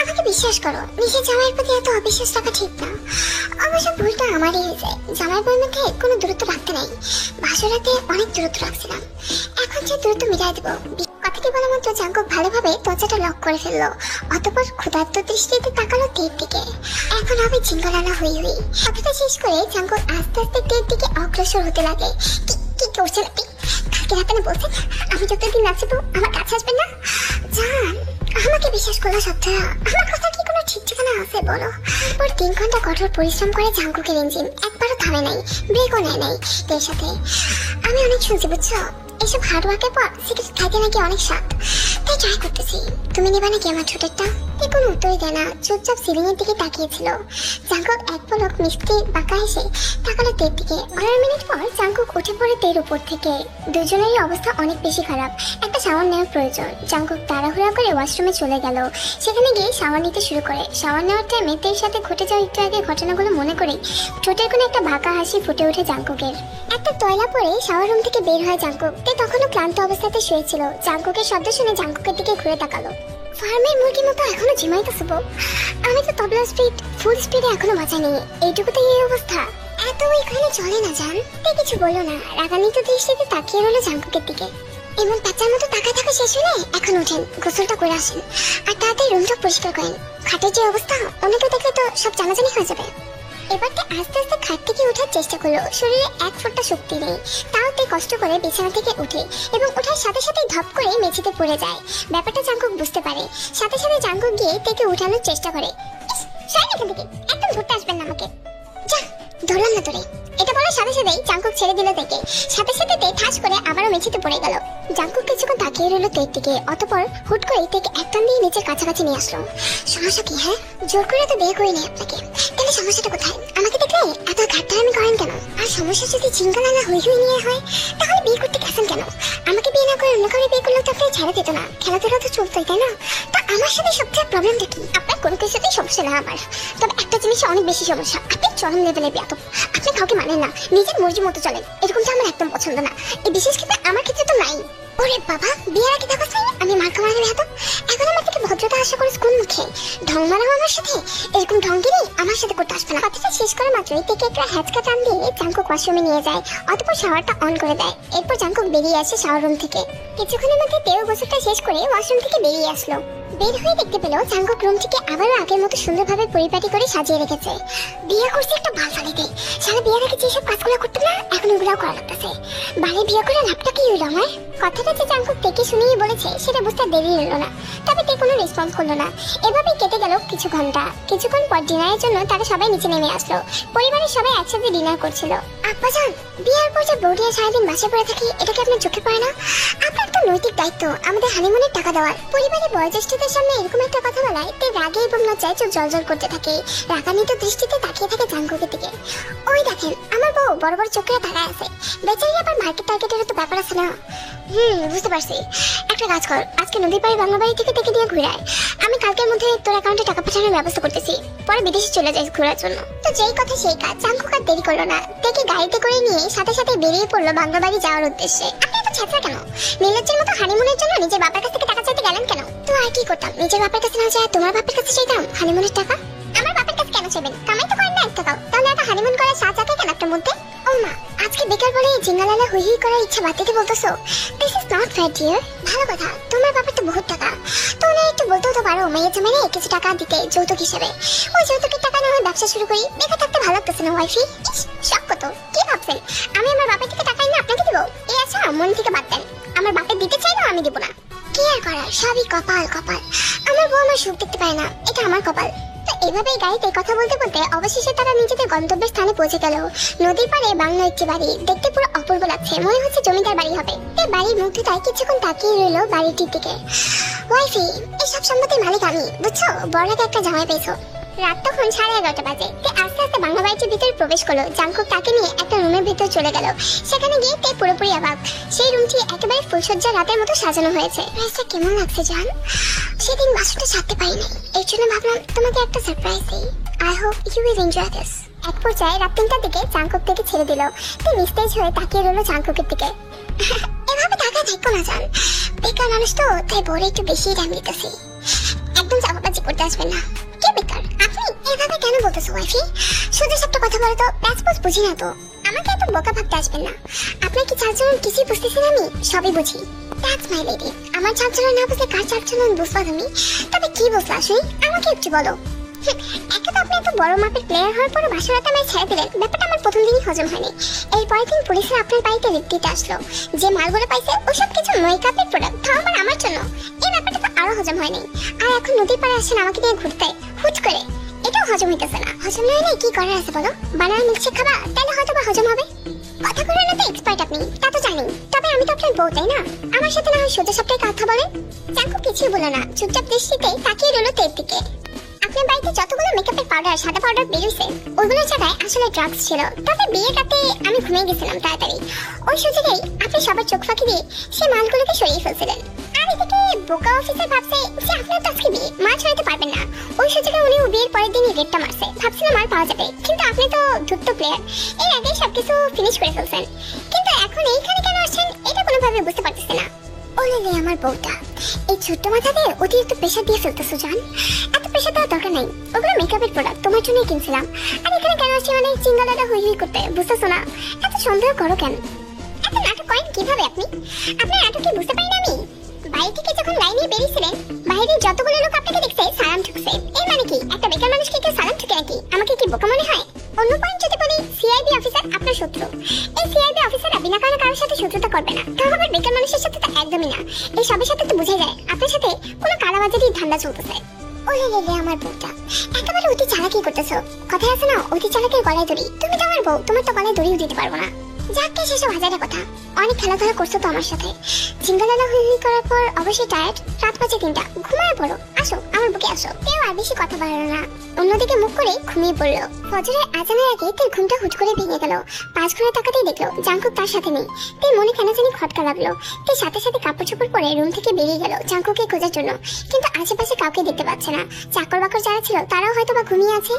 আমাকে বিশ্বাস করো, নিজের জামাইয়ের প্রতি এত অবিশ্বাস রাখা ঠিক না। অবশ্য ভুলটা আমারই হয়েছে, জামাইয়ের বইয়ের মধ্যে কোনো দূরত্ব রাখতে নাই। ভাসুরাতে অনেক দূরত্ব রাখছিলাম, এখন যে দূরত্ব মিটাই দেবো। কথাটি বলা মাত্র জাঙ্কুক ভালোভাবে দরজাটা লক করে ফেললো, অতঃপর ক্ষুধার্ত দৃষ্টিতে তাকালো তীর দিকে। এখন হবে ঝিঙ্গলালা হুই হুই। কথাটা শেষ করে জাঙ্কুক আস্তে আস্তে তীর দিকে অগ্রসর হতে লাগে। কি করছেন আপনি? কালকে রাতে না বলছেন আমি যতদিন নাচবো আমার কাছে আসবেন না? জান, আমাকে বিশ্বাস করলো সবটা, আমার কথা কি কোনো ঠিক ঠিকানা আছে বলো? পর 3 ঘন্টা কঠোর পরিশ্রম করে জাঙ্কুকের ইঞ্জিন একবারও থামে নাই, ব্রেকও নেয় নাই। এর সাথে আমি অনেক শুনছি বুঝছো, এসব হার্ড ওয়ার্কের পর সিগারেট খাইতে নাকি অনেক স্বাদ, তাই ট্রাই করতেছি। তুমি নেবা নাকি আমার ছোটেরটা? কোনো উত্তরই দেয় না, চুপচাপ সিলিং এর দিকে তাকিয়েছিল। জাঙ্কুক এক পলক মিষ্টি বাঁকা এসে তাকালো তের দিকে। 15 মিনিট পর জাঙ্কুক উঠে পড়ে তের উপর থেকে। দুজনেরই অবস্থা অনেক বেশি খারাপ, একটা শাওয়ার নেওয়ার প্রয়োজন। জাঙ্কুক তাড়াহুড়া করে ওয়াশরুমে চলে গেল, সেখানে গিয়ে শাওয়ার নিতে শুরু করে। শাওয়ার নেওয়ার টাইমে তের সাথে ঘটে যাওয়া একটু আগে ঘটনাগুলো মনে করে ঠোঁটের কোনো একটা বাঁকা হাসি ফুটে ওঠে জাঙ্কুকের। একটা টয়লা পরে শাওয়ার রুম থেকে বের হয় জাঙ্কুক। তে তখনও ক্লান্ত অবস্থাতে শুয়েছিল। জাঙ্কুকের শব্দ শুনে জাঙ্কুকের দিকে ঘুরে তাকালো। ফার্মের মুরগির মতো এখনো ঝিমাইতেছে বউ? আমি তো তবলা স্পিড ফুল স্পিডে এখনো বাঁচাইনি, এইটুকুতে এই অবস্থা। এত এখানে চলে না জান। তে কিছু বললো না, রাগান্বিত দৃষ্টিতে তাকিয়ে রইল জাঙ্কুকের দিকে। এমন বাচ্চার মতো তাকায় থাকা শেষ হলে এখন ওঠেন, গোসলটা করে আসেন, আর তাড়াতাড়ি রুমটা পরিষ্কার করেন। খাটের যে অবস্থা, অনেকে দেখলে তো সব জানাজানি হয়ে যাবে। এবারতে আস্তে আস্তে খাট থেকে ওঠার চেষ্টা করলো। শরীরে এক ফোঁটা শক্তি নেই, তাও তে কষ্ট করে বিছানা থেকে উঠে এবং ওঠার সাথে সাথে ধপ করে মেঝেতে পড়ে যায়। ব্যাপারটা জাঙ্কুক বুঝতে পারে, সাথে সাথে জাঙ্কুক গিয়ে তেকে উঠানোর চেষ্টা করে। এখান থেকে একদম ধরতে আসবেন না আমাকে। যা, ধরলাম না তোরে, এটা বলা সাথে সাথেই জাঙ্কুক ছেড়ে দিল তেকে। সাথে সাথে তে ঠাস করে আবারও মেঝেতে পড়ে গেল। জাঙ্কুক কিছুক্ষণ তাকিয়ে রইল তের দিকে, অতঃপর হুট করে তেকে এক টান দিয়ে নিচের কাছাকাছি নিয়ে আসলো। সমস্যা কি? হ্যাঁ, জোর করে তো বিয়ে করিনি আপনাকে, তাহলে সমস্যাটা কোথায়? আমাকে দেখলে এত ঘাটতারামি করেন কেন? আর সমস্যা যদি চিঙ্গালালা হই হই নিয়ে হয়, তাহলে বিয়ে করতে গেছেন কেন? আমাকে বিয়ে না করে অন্য কাউকে বিয়ে করলেও তো আপনি ছেড়ে দিত না, খেলাধুলা তো চলতোই, তাই না? তো আমার সাথে সবচেয়ে প্রবলেমটা কি? আপনার কোনো কিছুতেই সমস্যা না আমার, তবে একটা জিনিসে অনেক বেশি সমস্যা, আপনি চরম লেভেলে বেয়াদব। আপনি কাউকে মানেন না, নিজের মর্জি মতো চলেন, এরকমটা আমার একদম পছন্দ না। এই বিশেষ ক্ষেত্রে আমার ক্ষেত্রে তো নাই। ওরে বাবা, বিয়ের আগে দেখা চাই আমি মার্কা মারা বেয়াদব? এখন আমার থেকে ভদ্রতা আশা করিস কোন মুখে? ঢং মারাও আমার সাথে? এরকম ঢঙ্গিরি আমার সাথে করতে আসবে না। কথাটা শেষ করে মাত্রই থেকে একটা হ্যাচকা টান দিয়ে জাঙ্কুক ওয়াশরুমে নিয়ে যায়, অতঃপর শাওয়ারটা অন করে দেয়। এরপর জাঙ্কুক বেরিয়ে আসে শাওয়ার রুম থেকে। কিছুক্ষণের মধ্যে তেও গোসলটা শেষ করে ওয়াশরুম থেকে বেরিয়ে আসলো। বের হয়ে দেখতে পেল জাঙ্কুক রুমটিকে আবারও আগের মতো সুন্দরভাবে পরিপাটি করে সাজিয়ে রেখেছে। বিয়ে করছে একটা বাল ফালিতে, সারা বিয়ের আগে যেসব কাজগুলো করতে না, এখন ওগুলোও করা লাগতেছে। বাড়ি বিয়ে করে লাভটা কি হইল আমার? কথাটা যে জাঙ্কুক তেকে শুনিয়ে বলেছে সেটা বুঝতে দেরি হলো না, তবে তে কোনো রেসপন্স করলো না। এভাবেই কেটে গেল কিছু ঘন্টা। কিছুক্ষণ পর ডিনারের জন্য তারা সবাই নিচে নেমে আসলো। পরিবারের সবাই একসাথে ডিনার করছিল। আব্বাজান, বিয়ের পর যে বউটিয়া সারাদিন বাসায় পড়ে থাকি, এটা কি আপনার চোখে পড়ে না? আপনার তো নৈতিক দায়িত্ব আমাদের হানিমুনের টাকা দেওয়ার। পরিবারের বয়োজ্যেষ্ঠদের সামনে এরকম একটা কথা বলায় তে রাগে এবং লজ্জায় চোখ জলজল করতে থাকে। রাগান্বিত দৃষ্টিতে তাকিয়ে থাকে জাঙ্কুকের দিকে। ওই দেখেন, আমার বউ বড় বড় চোখে তাকায় আছে। বেচারি আবার মার্কেট টার্গেটের তো ব্যাপার আছে না? বুঝতে পারছি। একটা কাজ কর, আজকে নদীর পাড়ি বাংলা বাড়ি থেকে দেখে দিয়ে ঘুরায়। আমি কালকের মধ্যে তোর অ্যাকাউন্টে টাকা পাঠানোর ব্যবস্থা করতেছি, পরে বিদেশে চলে যাই ঘোরার জন্য। তো যেই কথা সেই কাজ, জাঙ্কুক আর দেরি করলো না, দেখে গাড়িতে করে নিয়ে সাথে সাথে বেরিয়ে পড়লো বাংলা বাড়ি যাওয়ার উদ্দেশ্যে। আপনি এত ছেঁচড়া কেন? নির্লজ্জের মতো হানিমুনের জন্য নিজের বাবার কাছ থেকে টাকা চাইতে গেলেন কেন? তো আর কি করতাম, নিজের বাবার কাছে না চাই তোমার বাপের কাছে চাইতাম হানিমুনের টাকা? আমার বাপের কাছে কেন চাইবেন? কামাই তো করেন না এক টাকাও, তাহলে এত হানিমুন করার সাজ আছে কেন আপনার মধ্যে? ও মা, আজকে বেকার বলে জিঙ্গালালা হুই হুই করার ইচ্ছা বাদ দিতে বলতেছো? This is not fair dear. ভালো কথা, তোমার বাবার তো বহুত টাকা, তো উনি একটু বলতেও তো পারো মেয়ে জামাইরে কিছু টাকা দিতে যৌতুক হিসেবে। ওই যৌতুকের টাকা না হয় ব্যবসা শুরু করি, বেকার থাকতে ভালো লাগতেছে না ওয়াইফি? শখ কত, কি ভাবছেন আমি আমার বাপের থেকে টাকা এনে আপনাকে দিব? এই আচ্ছা, মন থেকে বাদ দেন, আমার বাপের দিতে চাইলেও আমি দিব না। কি আর করার, সবই কপাল কপাল। আমার বউ আমার সুখ দেখতে পায় না, এটা আমার কপাল। তো এভাবেই গাড়িতে কথা বলতে বলতে অবশেষে তারা নিজেদের গন্তব্যের স্থানে পৌঁছে গেল। নদীর পাড়ে বাংলা একটি বাড়ি, দেখতে পুরো অপূর্ব লাগছে, মনে হচ্ছে জমিদার বাড়ি হবে। এই বাড়ির মুগ্ধতায় কিছুক্ষণ তাকিয়ে রইল বাড়িটির দিকে। ওয়াইফি, এই সব সম্পত্তির মালিক আমি, বুঝছো? বড় একটা জামাই পেয়েছো। রাত তখন 11:30 বাজে। তে আস্তে আস্তে বাংলা বাড়িটির ভিতরে প্রবেশ করলো। জাঙ্কুক তাকে নিয়ে একটা রুমের ভিতর চলে গেল। সেখানে গিয়ে তে পুরোপুরি অবাক। সেই রুমটি একেবারে ফুলসজ্জা রাতের মতো সাজানো হয়েছে। প্রাইসটা কেমন লাগছে জান? সেদিন বাসনটা ছাড়তে পারিনি, এর জন্য ভাবলাম তোমাকে একটা সারপ্রাইজ দিই। I hope you will enjoy this. এক পর্যায়ে রাত 3টার দিকে জাঙ্কুক থেকে ছেড়ে দিল। তে নিস্তেজ হয়ে তাকিয়ে রইল জাঙ্কুকের দিকে। এভাবে তাকায় থাকো না জান, বেকার মানুষ তো, তাই বড় একটু বেশি টাইম দিতেছি। একদম চাপাবাজি করতে আসবেন না। কে বেকার? আপনি এভাবে কেন বলতেছো ওয়াইফি? শুধু একটা কথা বলে তো প্যাচপোজ বুঝি না তো। আমাকে এত বোকা ভাবতে আসবেন না। আপনার কি চালচলন কিছুই বুঝতেছি না আমি? সবই বুঝি। That's my lady. আমার চালচলন না বুঝলে কার চালচলন বুঝবা তুমি? তবে কি বুঝলা শুনি, আমাকে একটু বলো। একে তো আপনি এত বড় মাপের প্লেয়ার হওয়ার পরে বাসরাতে আমায় ছেড়ে দিলেন, ব্যাপারটা আমার প্রথম দিনই হজম হয়নি। এই পরের দিন পুলিশের আপনার বাড়িতে রেড দিতে আসলো। যে মালগুলো পাইছে ওসব কিছু মেকআপের প্রোডাক্ট, তাও আবার আমার জন্য। এই ব্যাপারটা তো আরো হজম হয়নি। আর এখন নদীর পাড়ে আসেন আমাকে নিয়ে ঘুরতে, হুট করে। এটাও হজম হইতেছে না। হজম না হলে কি করার আছে বলো? বানানা মিল্কশেক খাবা, তাহলে হয়তো বা হজম হবে। কথা বলার না তো এক্সপার্ট আপনি, তা তো জানি। তবে আমি তো আপনার বউ, তাই না? আমার সাথে না হয় সোজা সাপটায় কথা বলেন। জাঙ্কুক কিছুই বলো না, চুপচাপ দৃষ্টিতে তাকিয়ে রইল তের দিকে। আপনার বাড়িতে যতগুলো মেকআপের পাউডার, সাদা পাউডার বেরিয়েছে, ওইগুলোর জায়গায় আসলে ড্রাগস ছিল। তবে বিয়ের রাতে আমি ঘুমিয়ে গেছিলাম তাড়াতাড়ি। ওই সুযোগেই আপনি সবার চোখ ফাঁকি দিয়ে সেই মালগুলোকে সরিয়ে ফেলছিলেন। আর এদিকে বোকা অফিসার ভাবছে যে আপনার তো আজকে বিয়ে, মাছ হইতে পারবেন না। ওই সুযোগে উনি বিয়ের পরের দিনই রেটটা মারছে, ভাবছিলাম মাল পাওয়া যাবে। কিন্তু আপনি তো ধূর্ত প্লেয়ার, এর আগে সবকিছু ফিনিশ করে ফেলছেন। কিন্তু এখন এইখানে কেন আসছেন এটা কোনোভাবে বুঝতে পারতেছি না। ওলেলে আমার বউটা, এই ছোট্ট মাথাতে অতিরিক্ত প্রেশার দিয়ে ফেলতেছো জান। এত প্রেশার দেওয়ার দরকার নাই, ওগুলো মেকআপের প্রোডাক্ট, তোমার জন্যই কিনছিলাম। আর এখানে কেন আসছি মানে চিঙ্গালাটা হুই হুই করতে, বুঝতেছো না? এত সন্দেহ করো কেন? এত নাটক করেন কিভাবে আপনি? আপনার নাটক কি বুঝতে পারি না আমি? বাড়ি থেকে যখন লাইনে বেরিয়েছিলেন, বাইরে যতগুলো লোক আপনাকে দেখছে সালাম ঠুকছে। এর মানে কি একটা বেকার মানুষকে কেউ সালাম ঠুকে নাকি? আমাকে কি বোকা মনে হয়? অন্য পয়েন্ট যদি বলি, সিআইবি অফিসার আপনার শত্রু। এই সিআইবি অফিসাররা বিনা কারণে কারোর সাথে শত্রুতা করবে না, তাও আবার বেকার মানুষের সাথে তো একদমই না। এই সবের সাথে তো বোঝা যায় আপনার সাথে কোনো কালাবাজারির ধান্দা চলতেছে। ওলে লে আমার বউটা একেবারে অতি চালাকি করতেছো। কথা আছে না, অতি চালাকের গলায় দড়ি। তুমি তো আমার বউ, তোমার তো গলায় দড়িও দিতে পারবো না। যাকে সেসব হাজারের কথা, অনেক খেলাধুলা করছো তো আমার সাথে। জিঙ্গালালা হুই করার পর অবশ্যই টায়ার্ড। রাত বাজে 3টা, ঘুমায় পড়ো। আসো আমার বুকে আসো। কেউ আর বেশি কথা বাড়ালো না, অন্যদিকে মুখ করে ঘুমিয়ে পড়লো। ফজরের আজানের আগে তার ঘুমটা হুট করে ভেঙে গেল। 5 ঘরে তাকাতেই দেখলো জাঙ্কুক তার সাথে নেই। তাই মনে কেন জানি খটকা লাগলো। তাই সাথে সাথে কাপড় চোপড় পরে রুম থেকে বেরিয়ে গেল জাঙ্কুককে খোঁজার জন্য। কিন্তু আশেপাশে কাউকে দেখতে পাচ্ছে না। চাকর বাকর যারা ছিল তারাও হয়তো বা ঘুমিয়ে আছে।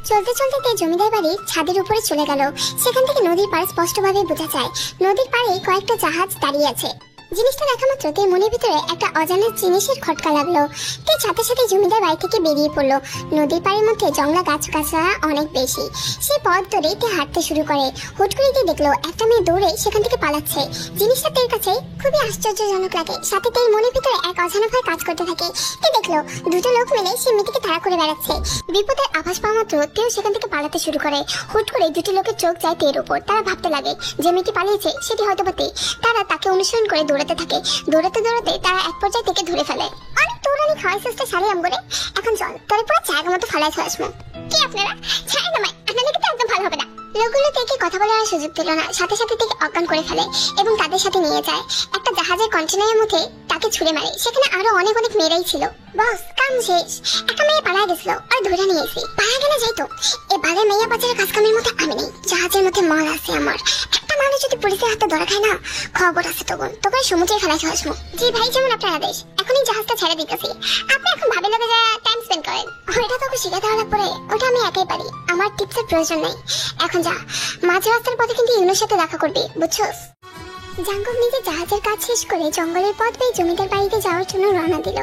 চলতে চলতে তে জমিদার বাড়ির ছাদের উপরে চলে গেল। সেখান থেকে নদীর পাড় স্পষ্টভাবে বোঝা যায়। নদীর পাড়ে কয়েকটা জাহাজ দাঁড়িয়ে আছে। জিনিসটা দেখা মাত্র তে মনের ভিতরে একটা অজানা জিনিসের খটকা লাগলো। তে সাথে সাথে জমিদার বাড়ি থেকে বেরিয়ে পড়লো। নদীর পাড়ের মধ্যে জংলা গাছ গাছড়া অনেক বেশি। সে পথ ধরে তে হাঁটতে শুরু করে। হুট করে তে দেখলো একটা মেয়ে দৌড়ে সেখান থেকে পালাচ্ছে। জিনিসটা তের কাছে খুবই আশ্চর্যজনক লাগে। সাথে তের মনের ভিতরে এক অজানা ভয় কাজ করতে থাকে। তে দেখলো দুটো লোক মিলে সে মেয়েটিকে তাড়া করে বেড়াচ্ছে। বিপদের আভাস পাওয়া মাত্র তেও সেখান থেকে পালাতে শুরু করে। হুট করে দুটো লোকের চোখ যায় তের উপর। তারা ভাবতে লাগে যে মেয়েটি পালিয়েছে সেটি হয়তো বা তে। তারা তাকে অনুসরণ করে দৌড়াতে থাকে। দৌড়াতে দৌড়াতে তারা এক পর্যায়ে থেকে ধরে ফেলে। অনেক দৌড়ানি খাওয়াই চেষ্টা সারিলাম বলে এখন চল তোরে পুরো জায়গা মতো ফালাই চলে আসবো। কি আপনারা ছাড়েন আমায়, আপনাদেরকে তো একদম ভালো হবে না। লোকগুলো থেকে কথা বলার আর সুযোগ দিল না। সাথে সাথে থেকে অজ্ঞান করে ফেলে এবং তাদের সাথে নিয়ে যায় একটা জাহাজের কন্টেনারের মধ্যে। তাকে ছুড়ে মারে। সেখানে আরো অনেক অনেক মেয়েরাই ছিল। বস কাম শেষ। একটা মেয়ে পালায় গেছিল আর ধরে নিয়ে এসে পালা গেলে যাইতো। এ বালে মেয়ে বাজারের কাজ কামের মধ্যে আমি নেই। জাহাজের মধ্যে মাল আছে আমার। একটা মানুষ যদি পুলিশের হাতে ধরা খায় না, খবর আছে তখন তোকে সমুদ্রে ফেলাই আসবো। জি ভাই, যেমন আপনার আদেশ। এখনই জাহাজটা ছেড়ে দিতেছি। আপনি এখন ভাবে লোকে যা টাইম স্পেন্ড করেন ওইটা তোকে শিখাতে হওয়ার পরে ওটা আমি একাই পারি। আমার টিপসের প্রয়োজন নেই। এখন যা, মাঝ রাস্তার পথে কিন্তু ইউনোর সাথে দেখা করবি, বুঝছস? জাঙ্কুক নিজে জাহাজের কাজ শেষ করে জঙ্গলের পথ পেয়ে জমিদার বাড়িতে যাওয়ার জন্য রওনা দিল।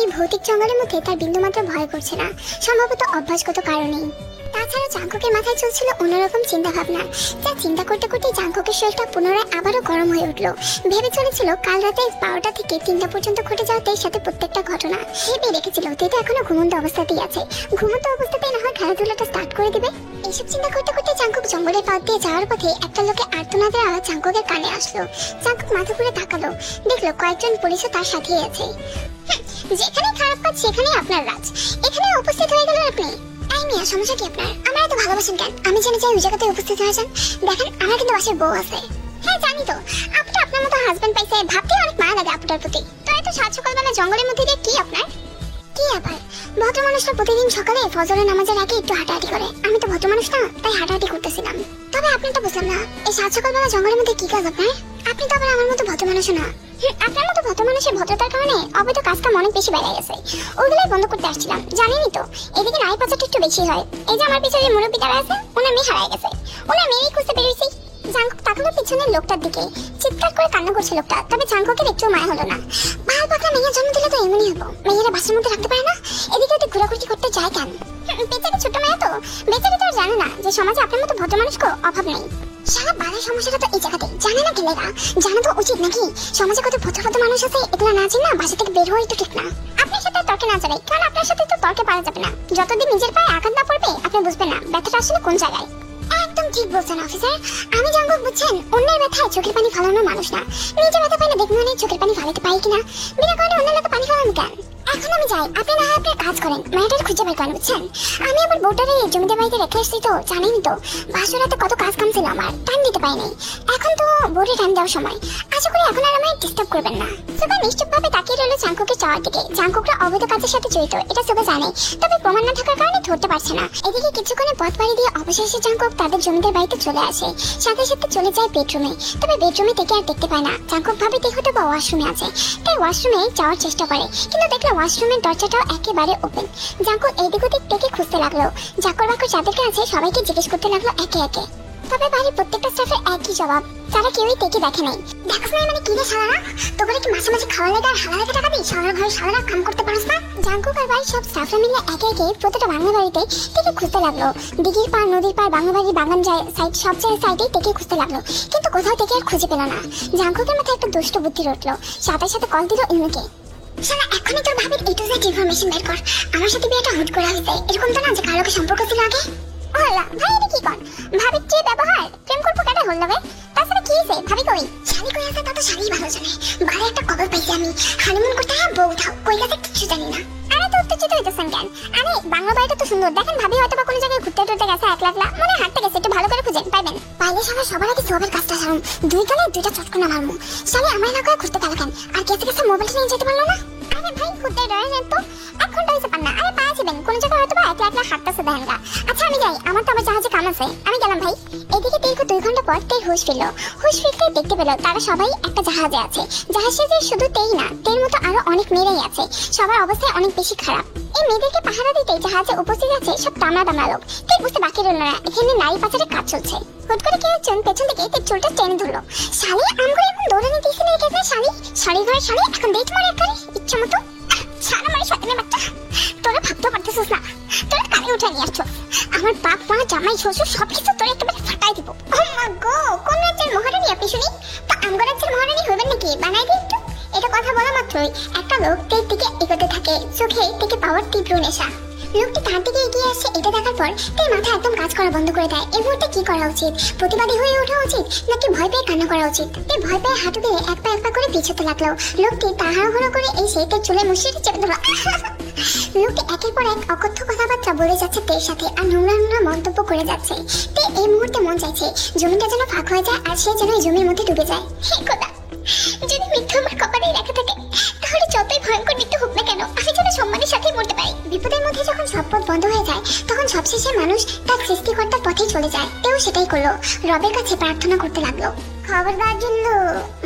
এই ভৌতিক জঙ্গলের মধ্যে তার বিন্দুমাত্র ভয় করছে না, সম্ভবত অভ্যাসগত কারণেই। তাছাড়া জাঙ্কুকের মাথায় চলছিল অন্যরকম চিন্তা ভাবনা। যা চিন্তা করতে করতে জাঙ্কুকের শরীরটা পুনরায় আবারও গরম হয়ে উঠল। ভেবে চলেছিল কাল রাতে 12টা থেকে 3টা পর্যন্ত ঘটে যাওয়া তের সাথে প্রত্যেকটা ঘটনা। ভেবে রেখেছিল তে তো এখনো ঘুমন্ত অবস্থাতেই আছে। ঘুমন্ত অবস্থাতেই না হয় খেলাধুলাটা স্টার্ট করে দিবে। এইসব চিন্তা করতে করতে জাঙ্কুক জঙ্গলের পথ দিয়ে যাওয়ার পথে একটা লোকে আর্তনাদের আওয়াজ জাঙ্কুকের কানে আসলো। জাঙ্কুক মাথা ঘুরে তাকালো, দেখলো কয়েকজন পুলিশও তার সাথেই আছে। যেখানে খারাপ কাজ সেখানেই আপনার রাজ। এখানে উপস্থিত হয়ে গেলেন আপনি। এই মিয়া, সমস্যা কি আপনার? আমার এত ভালোবাসেন কেন? আমি জেনে যাই ওই জায়গাতে উপস্থিত হয়েছেন। দেখেন আমার কিন্তু বাসার বউ আছে। হ্যাঁ জানি তো, আপনি আপনার মতো হাজবেন্ড পাইছে ভাবতে অনেক মায়া লাগে আপনার প্রতি। তো এত সাত সকালবেলা জঙ্গলের মধ্যে দিয়ে কি আপনার কি আবার? ভদ্র মানুষরা প্রতিদিন সকালে ফজরের নামাজের আগে একটু হাঁটাহাঁটি করে। আমি তো ভদ্র মানুষ না, তাই হাঁটাহাঁটি করতেছিলাম। তবে আপনি তো বুঝলাম না, এই সাত সকালবেলা জঙ্গলের মধ্যে কি কাজ আপনার? আপনি তো আবার আমার মতো ভদ্র মানুষ না। আপনার মতো ভদ্র মানুষের ভদ্রতার কারণে অবৈধ কাজকাম অনেক বেশি বেড়ে গেছে। ওগুলোই বন্ধ করতে আসছিলাম, জানেনই তো। এদিকে নারী পাচারটা একটু বেশি হয়। এই যে আমার পিছনে মুরব্বী দাঁড়া আছে, ওনার মেয়ে হারায় গেছে। ওনার মেয়েই খুঁজতে বেরিয়েছি। জাঙ্কুক তাকালো পিছনের লোকটার দিকে। চিৎকার করে কান্না করছে লোকটা। তবে জাঙ্কুকের একটু মায়া হলো না। বাল পাকড়া মেয়ের জন্ম দিলে তো এমনই হবো। মেয়েরা বাসার মধ্যে রাখতে পারে না, এদিকে ওদিকে ঘোরাঘুরি করতে যায় কেন? বেচারি ছোট মেয়ে তো, বেচারি তো আর জানে না যে সমাজে আপনার মতো ভদ্র মানুষকেও অভাব নেই। সারা বাড়ার সমস্যাটা তো এই জায়গাতে। জানে না গেলেগা, জানা তো উচিত নাকি? সমাজে কত ভদ্র ভদ্র মানুষ আছে, এগুলো না জানি না বাসা থেকে বের হওয়াই তো ঠিক না। আপনার সাথে তর্কে না যাবে, কারণ আপনার সাথে তো তর্কে পারা যাবে না। যতদিন নিজের পায়ে আঘাত না পড়বে আপনি বুঝবেন না ব্যথাটা আসলে কোন জায়গায়। একদম ঠিক বলছেন অফিসার। আমি জাঙ্কুক, বুঝছেন, অন্যের ব্যথায় চোখের পানি ফালানোর মানুষ না। নিজে ব্যথা পাই না দেখুন চোখের পানি ফালাতে পাই কিনা। বিনা কারণে অন্যের লোকে পানি ফালানো কেন? এখন আমি যাই, আপনি না হয় আপনার কাজ করেন, মেয়েটার খুঁজে বের করেন, বুঝছেন? আমি আবার বউটারে জমিদার বাড়িতে রেখে এসেছি তো, জানেনই তো। বাসরাতে কত কাজ কাম ছিল আমার, টাইম দিতে পারিনি। এখন তো বোর্ডে টাইম দেওয়ার সময়। আশা করি এখন আর আমায় ডিস্টার্ব করবেন না। সুবা নিশ্চুপভাবে তাকিয়ে রইল জাঙ্কুকের চাওয়ার দিকে। জাঙ্কুকরা অবৈধ কাজের সাথে জড়িত, এটা সুবা জানে। তবে প্রমাণ না থাকার কারণে ধরতে পারছে না। এদিকে কিছুক্ষণে পথ পাড়ি দিয়ে অবশেষে জাঙ্কুক তাদের জমিদার বাড়িতে চলে আসে। সাথে সাথে চলে যায় বেডরুমে। তবে বেডরুমে থেকে আর দেখতে পায় না। জাঙ্কুক ভাবে হয়তো বা ওয়াশরুমে আছে, তাই ওয়াশরুমে যাওয়ার চেষ্টা করে। কিন্তু দেখলো ওয়াশরুমের দরজাটাও একেবারে ওপেন। জাঙ্কুক এদিক ওদিক থেকে খুঁজতে লাগলো। চাকর বাকর যাদেরকে আছে সবাইকে জিজ্ঞেস করতে লাগলো একে একে। তবে বাড়ির প্রত্যেকটা স্টাফের একই জবাব, তারা কেউই টেকে দেখে নাই। দেখছ না মানে কি রে শালারা, তোকে কি মাঝে মাঝে খাওয়া লাগে আর হালা লেগে টাকা দিই? সারা ঘরে সারা কাম করতে পারছ না? জাঙ্কুক আর বাড়ির সব স্টাফরা মিলে একে একে প্রতিটা বাংলা বাড়িতে টেকে খুঁজতে লাগলো। দিঘির পার, নদীর পার, বাংলা বাড়ি, বাগান যায় সাইড, সব জায়গায় সাইডে টেকে খুঁজতে লাগলো। কিন্তু কোথাও থেকে আর খুঁজে পেল না। জাঙ্কুকের মাথায় একটা দুষ্ট বুদ্ধি উঠলো। সাথে সাথে কল দিল ইনুকে। শালা এখনই তোর ভাবির A to Z ইনফরমেশন বের কর। আমার সাথে বিয়েটা হুট করে হয়েছে, এরকম তো না যে কারো লোকের সম্পর্ক ছিল আগে। ওলা ভাই এটা কি কর? ভাবির যে ব্যবহার, প্রেম করবো কেটে হল যাবে। তাছাড়া কি হয়েছে? ভাবি কই? শালি কই আছে তা তো শালি ভালো জানে। বারে একটা খবর পাইছি আমি, হানিমুন করতে হ্যাঁ বউ উঠাও, কই গেছে কিছু জানি না। আরে তো উত্তেজিত হইতেছেন কেন? পুরনো বাড়িটা তো সুন্দর, দেখেন ভাবি হয়তো বা কোনো জায়গায় ঘুরতে টুরতে গেছে একলা একলা, মনে হয় হাঁটতে গেছে, একটু ভালো করে খুঁজেন পাইবেন। পাইলে সবাই সবার আগে সবের কাজটা সারুন, দুই গালে দুইটা চটকনা মারমু। শালি আমার না করে ঘুরতে গেল কেন, আর গেছে গেছে মোবাইলটা নিয়ে যেতে পারলো না? আরে ভাই ঘুরতে ডরেন তো, 1 ঘন্টা হয়েছে পান না, আরে পাওয়া যাবেন কোন জায়গায় হয়তো বা একলা একলা হাঁটতেছে দেখেন গা। আচ্ছা আমি যাই, আমার তো আবার জাহাজে কাম আছে, আমি গেলাম ভাই। এদিকে দীর্ঘ 2 ঘন্টা পর তের হুঁশ ফিরল। হুঁশ ফিরতে দেখতে পেল তারা সবাই একটা জাহাজে আছে। জাহাজে যে শুধু তেই না, তের মতো আরো অনেক মেয়েরাই আছে, সবার অবস্থায় অনেক বেশি খারাপ। এই মেয়েদেরকে পাহারা দিতে জাহাজে উপস্থিত আছে সব তামড়া তামড়া লোক। তে বুঝতে বাকি রইল না এখানে নারী পাচারের কাজ চলছে। হুট করে কেউ একজন পেছন থেকে তের চুলটা টেনে ধরলো। শালি আমগুলো এখন দৌড়ানি দিয়েছে না এখানে, শালি শাড়ি ঘরে শালি এখন দেখতে মারে একবারে ইচ্ছা মতো। সারা মারি শয়তানের বাচ্চা, তোরা ভাবতে পারতেছিস না, তোরা কানে উঠে নিয়ে আসছো। আমার বাপ মা জামাই শ্বশুর সবকিছু তোরা একেবারে ফাটাই দিব। ও মা গো, কোন রাজ্যের মহারানী আপনি শুনি? তো আমগো রাজ্যের মহারানী হইবেন নাকি? বানাই দিই একটু। এটা কথা বলা মাত্রই একটা লোক তের দিকে এগোতে থাকে, চোখে থেকে পাওয়ার তীব্র নেশা। লোকটি তার দিকে এগিয়ে আসছে, এটা দেখার পর তের মাথা একদম কাজ করা বন্ধ করে দেয়। এই মুহূর্তে কি করা উচিত? প্রতিবাদী হয়ে ওঠা উচিত নাকি ভয় পেয়ে কান্না করা উচিত? তে ভয় পেয়ে হাঁটু দিয়ে এক পা করে পিছতে লাগলো। লোকটি তাড়াহুড়ো করে এসে তের চুলের মুষ্টিটা চেপে ধরলো। লোকটি একের পর এক অকথ্য কথাবার্তা বলে যাচ্ছে তের সাথে, আর নোংরা নোংরা মন্তব্য করে যাচ্ছে। তে এই মুহূর্তে মন চাইছে জমিটা যেন ফাঁক হয়ে যায়, আর সে যেন এই জমির মধ্যে ডুবে যায়। হে খোদা, যদি মৃত্যু আমার কপালেই লেখা থাকে, তাহলে যতই ভয়ঙ্কর মৃত্যু হোক না কেন, আমি যেন সম্মানের সাথেই মরতে পারি। বিপদের মধ্যে যখন সব পথ বন্ধ হয়ে যায়, তখন সবশেষে মানুষ তার সৃষ্টিকর্তার পথেই চলে যায়। তেও সেটাই করলো, রবের কাছে প্রার্থনা করতে লাগলো। খবরদার জন্য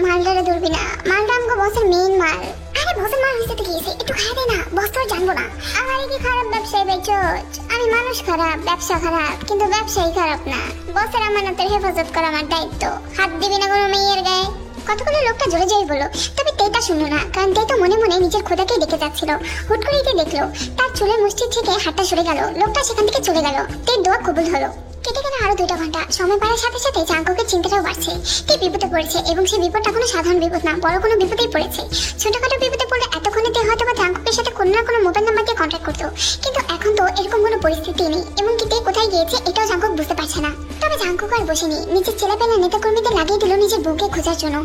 মালদারে ধরবি না, মালদা আমাকে বসের মেইন মাল। আরে বসের মাল হয়েছে তো গিয়েছে, একটু খাই দে না, বস তো জানবো না। আমার কি খারাপ ব্যবসায়ী বেচোচ? আমি মানুষ খারাপ, ব্যবসা খারাপ, কিন্তু ব্যবসায়ী খারাপ না। বসের আমানতের হেফাজত করা আমার দায়িত্ব। হাত দিবি না কোনো মেয়ের গায়ে। কতগুলো লোকটা জোরে জোরে বললো, তবে তেটা শুনলো না, কারণ তে তো মনে মনে নিজের খোদাকে ডেকে যাচ্ছিল। হুট করে তে দেখলো তার চুলের মুষ্টি থেকে হাতটা সরে গেল, লোকটা সেখান থেকে চলে গেল। তের দোয়া কবুল হলো। কেটে গেল আরো 2টা ঘন্টা। সময় বাড়ার সাথে সাথে জাঙ্কুকের চিন্তাটাও বাড়ছে। তে বিপদে পড়েছে, এবং সেই বিপদটা কোনো সাধারণ বিপদ না, বড় কোনো বিপদেই পড়েছে। ছোটখাটো বিপদে পড়লে এতক্ষণে তে হয়তো বা জাঙ্কুকের সাথে কোনো না কোনো মোবাইল নাম্বার দিয়ে কন্ট্যাক্ট করতো, কিন্তু এখন তো এরকম কোনো পরিস্থিতি নেই। এমনকি তে কোথায় গিয়েছে এটাও জাঙ্কুক বুঝতে পারছে না। তবে জাঙ্কুক আর বসেনি, নিজের ছেলেপেলা নেতাকর্মীদের লাগিয়ে দিল নিজের বউকে খোঁজার জন্য।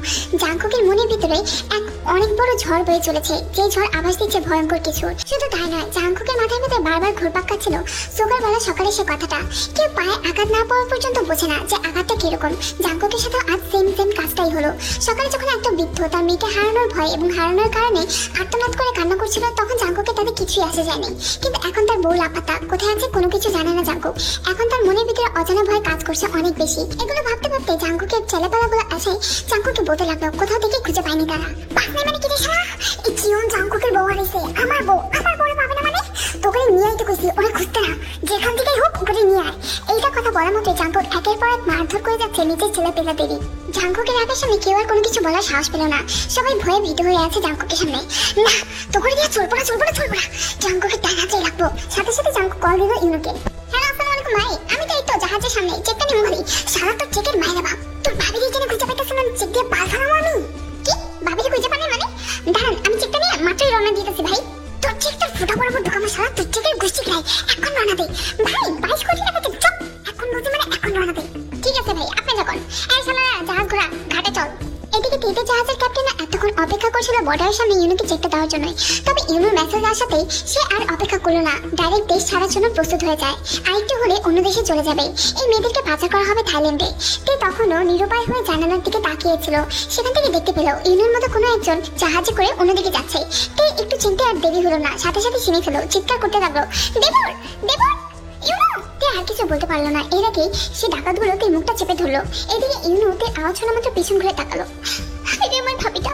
জাঙ্কুকের মনের ভিতরে এক অনেক বড় ঝড় বয়ে চলেছে, যে ঝড় আভাস দিচ্ছে ভয়ঙ্কর কিছু। শুধু তাই নয়, জাঙ্কুকের মাথার মধ্যে বারবার ঘুরপাক খাচ্ছিল সুগার বেলা সকালে সে কথাটা। কেউ পায়ে আঘাত না পাওয়া পর্যন্ত বোঝে না যে আঘাতটা কিরকম। জাঙ্কুকের সাথে আজ সেম কাজটাই হলো। সকালে যখন একটা বৃদ্ধ তার মেয়েকে হারানোর ভয় এবং হারানোর কারণে আর্তনাদ করে কান্না করছিল, তখন জাঙ্কুকে তাদের কিছুই আসে যায়নি। কিন্তু এখন তার বউ লাপাত্তা, কোথায় আছে কোনো কিছু জানে না জাঙ্কুক। এখন তার মনের ভিতরে অজানা ভয় কাজ করছে অনেক বেশি। এগুলো ভাবতে ভাবতে জাঙ্কুকের ছেলেপালাগুলো আসে জাঙ্কুকে বলতে লাগলো, কোথাও থেকে খুঁজে পায়নি তারা। পাসনে মানে কি রে শালা, এই কিউন জাঙ্কুকের বউ হারিয়েছে। আমার বউ পাবে না মানে? তোকে নিয়ে আইতে কইছি, ওরা খুঁজতে না, যেখান থেকেই হোক ওকে নিয়ে আয়। এইটা কথা বলার মতো জাঙ্কুক একের পর এক মারধর করে যাচ্ছে নিজের ছেলেপেলাদেরই। জাঙ্কুকের আগের সামনে কেউ আর কোনো কিছু বলার সাহস পেল না। সবাই ভয়ে ভীত হয়ে আছে জাঙ্কুকের সামনে। না, তোকে দিয়ে চলবো না। জাঙ্কুকের টাকাতেই রাখবো। সাথে সাথে জাঙ্কুক কল দিল ইউনুকে। হ্যালো, আসসালামু আলাইকুম ভাই, আমি তো এই তো জাহাজের সামনে চেকটা নিয়ে মরি। সারা তোর চেকের মাইরে বাপ, তোর ভাবির জন্য খুঁজে পাইতেছ না, চেক দিয়ে পাল খাওয়াবো আমি। কি ভাবির খুঁজে পানি মানে? দাঁড়ান, আমি চেকটা নিয়ে মাত্রই রওনা দিতেছি ভাই। তোর চেকটা ফুটা বরাবর ঢোকাবো, সারা তোর চেকের গোষ্ঠী খাই। এখন রওনা দে ভাই, 22 কোটি টাকা চেক। চপ, এখন বুঝি মানে এখন রওনা দে। ঠিক আছে ভাই, আপনি যখন। এই শালা জাহাজ ঘোড়া, ঘাটে চল। এদিকে তেতে জাহাজের ক্যাপ্টেন এতক্ষণ অপেক্ষা করছিল বর্ডারের সামনে ইউনুকে চেকটা দেওয়ার জন্য। তবে ইউনুর মেসেজ আসাতেই সে আর অপেক্ষা করলো না, ডাইরেক্ট দেশ ছাড়ার জন্য প্রস্তুত হয়ে যায়। আরেকটু হলে অন্য দেশে চলে যাবে। এই মেয়েদেরকে পাচার করা হবে থাইল্যান্ডে। তে তখনও নিরুপায় হয়ে জানালার দিকে তাকিয়েছিল। সেখান থেকে দেখতে পেল ইউনুর মতো কোনো একজন জাহাজে করে অন্যদিকে যাচ্ছে। তে একটু চিনতে আর দেরি হলো না, সাথে সাথে চিনে ফেলো, চিৎকার করতে লাগলো, দেবর দেবর ইউনু। তে আর কিছু বলতে পারলো না, এর আগেই সে ডাকাতগুলো তে মুখটা চেপে ধরলো। এদিকে ইউনু তে আওয়াজ শোনা মাত্র পিছন ঘুরে তাকালো। আরে আমার ভাবিটা,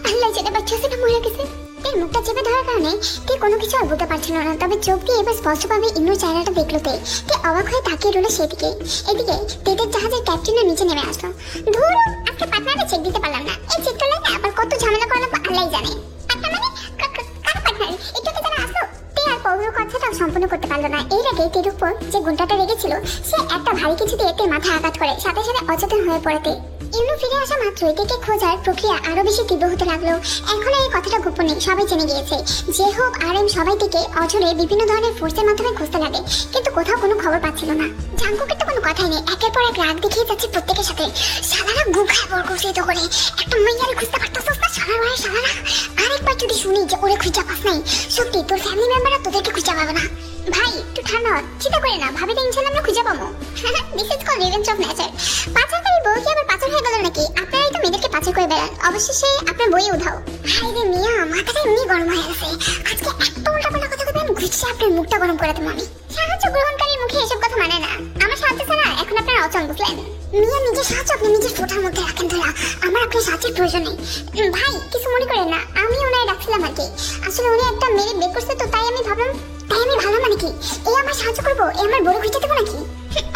আল্লাহ জেনে বাচ্চাছে না মরে গেছে। তের মুখটা চেপে ধরার কারণে তে কোনো কিছু আর বলতে পারছিল না, তবে চোখ দিয়ে এবার স্পষ্টভাবে ইউনুর চেহারাটা দেখলো। তে অবাক হয়ে তাকিয়ে রইল সেদিকে। এদিকে তেদের জাহাজের ক্যাপ্টেনের নিচে নেমে আসলো। ধুর, আজকে পার্টনারে চেক দিতে পারলাম না। এই চেকটা লাগে আবার কত ঝামেলা করা লাগবে আল্লাহই জানে। পার্টনার মানে কার পার্টনার? একটু জানা আসলো। তে আর পৌর কথাটাও সম্পূর্ণ করতে পারলো না। এর আগে তের উপর যে গুন্ডাটা রেগেছিল সে একটা ভারী কিছু দিয়ে তের মাথায় আঘাত করে, সাথে সাথে অচেতন হয়ে পড়ে। ইউনু ফিরে আসা মাত্রই তেকে খোঁজার প্রক্রিয়া আরো বেশি তীব্র হতে লাগলো। এখন এই কথাটা গোপনে সবাই জেনে গিয়েছে। যে হোক আর এম সবাই থেকে অঝরে বিভিন্ন ধরনের ফোর্সের মাধ্যমে খুঁজতে লাগে, কিন্তু কোথাও কোনো খবর পাচ্ছিল না। জাঙ্কুকের তো কোনো কথাই নেই, একের পর এক রাগ দেখিয়ে যাচ্ছে প্রত্যেকের সাথে। শালারা গুখায় বড় করছে তো করে একটা মেয়ারে খুঁজতে পারতেছস না? শালারা আরেকবার যদি শুনি যে ওরে খুঁজা পাস নাই, সত্যি তোর ফ্যামিলি মেম্বাররা তোদেরকে খুঁজা পাবে না। ভাই একটু ঠান্ডা হন, চিন্তা করে না, ভাবি ইনশাআল্লাহ আমরা খুঁজে পাবো। This is call revenge of nature. পাচারকারী বউ কি আবার পাচার হয়ে গেল নাকি? আপনারাই তো মেয়েদেরকে পাচার করে বেড়ান, অবশেষে আপনার বই উধাও। হাই রে মিয়া, মাথাটা এমনি গরম হয়ে গেছে। আজকে এত উল্টাপাল্টা কথা বলবেন, ঘুষে আপনার মুখটা গরম করে দেবো আমি। সাহায্য গ্রহণকারীর মুখে এসব কথা মানে না। আমার সাহায্য ছাড়া এখন আপনার অচল, বুঝলেন? মিয়া নিজের সাহায্য আপনি নিজের ফোটার মধ্যে রাখেন ধরা, আমার আপনার সাহায্যের প্রয়োজন নেই। ভাই কিছু মনে করেন না, আমি ওনায় রাখছিলাম আর কি। আসলে উনি একটা মেরে বের করছে তো, তাই আমি ভাবলাম মানে কি এই আমার সাহায্য করবো, এই আমার বড় হইতে দেবো নাকি?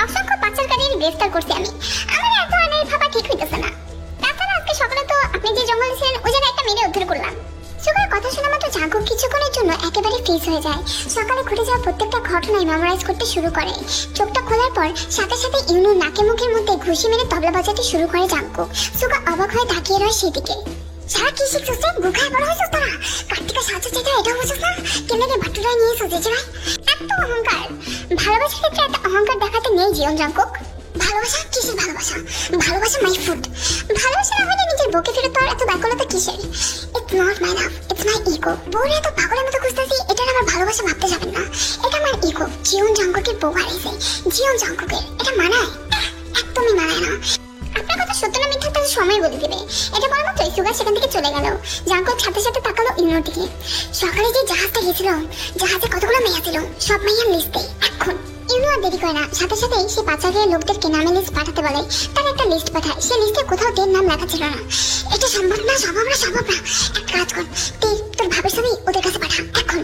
অসংখ্য পাচারকারীর গ্রেফতার করছি আমি, আমার এত অনেক ভাবা ঠিক হইতেছে না। তাছাড়া আজকে সকালে তো আপনি যে জঙ্গলে ছিলেন ওই জায়গায় একটা মেরে উদ্ধার করলাম। সুগার কথা শোনা মাত্র জাঙ্কুক কিছুক্ষণের জন্য একেবারে ফ্রিজ হয়ে যায়। সকালে ঘটে যাওয়া প্রত্যেকটা ঘটনায় মেমোরাইজ করতে শুরু করে। চোখটা খোলার পর সাথে সাথে ইউনুর নাকে মুখের মধ্যে ঘুষি মেরে তবলা বাজাতে শুরু করে জাঙ্কুক। সুগা অবাক হয়ে তাকিয়ে রয় সেদিকে। সারা কি শিখছিস? গুখায় বড় হয়েছিস তোরা? কার্তিকা সাহায্য চাইতে এটা বুঝছিস না? কেমনে ভাটুরাই নিয়ে এসেছিস ভাই? এত অহংকার! ভালোবাসার ক্ষেত্রে এত অহংকার দেখাতে নেই জীবন জাঙ্কুক। ভালোবাসা কিসের ভালোবাসা? ভালোবাসা মাই ফুড। ভালোবাসা না হলে নিজের বুকে ফেরত পাওয়ার এত ব্যাকুলতা কিসের? It's not my love, it's my ego. বউরে এত পাগলের মতো খুঁজতেছি, এটা আমার ভালোবাসা ভাবতে যাবেন না। এটা আমার ইগো। জীবন জাঙ্কুকের বউ হারিয়েছে, জীবন জাঙ্কুকের। এটা মানায়? একদমই মানায় না। আপনার কথা সত্য না মিথ্যা তার সময় বলে দিবে। এটা বলার মাত্রই সুগা সেখান থেকে চলে গেল। জাঙ্কুক সাথে সাথে তাকালো ইউনোর দিকে। সকালে যে জাহাজটা গেছিল, জাহাজে কতগুলো মেয়ে ছিল, সব মেয়ের লিস্ট দেয় এখন। ইউনো আর দেরি করে না, সাথে সাথেই সে পাচারের লোকদেরকে নামের লিস্ট পাঠাতে বলে। তার একটা লিস্ট পাঠায়, সে লিস্টে কোথাও তের নাম লেখা ছিল না। এটা সম্ভব না, সম্ভব না, সম্ভব না। এক কাজ কর, তোর ভাবের ছবি ওদের কাছে পাঠা এখন।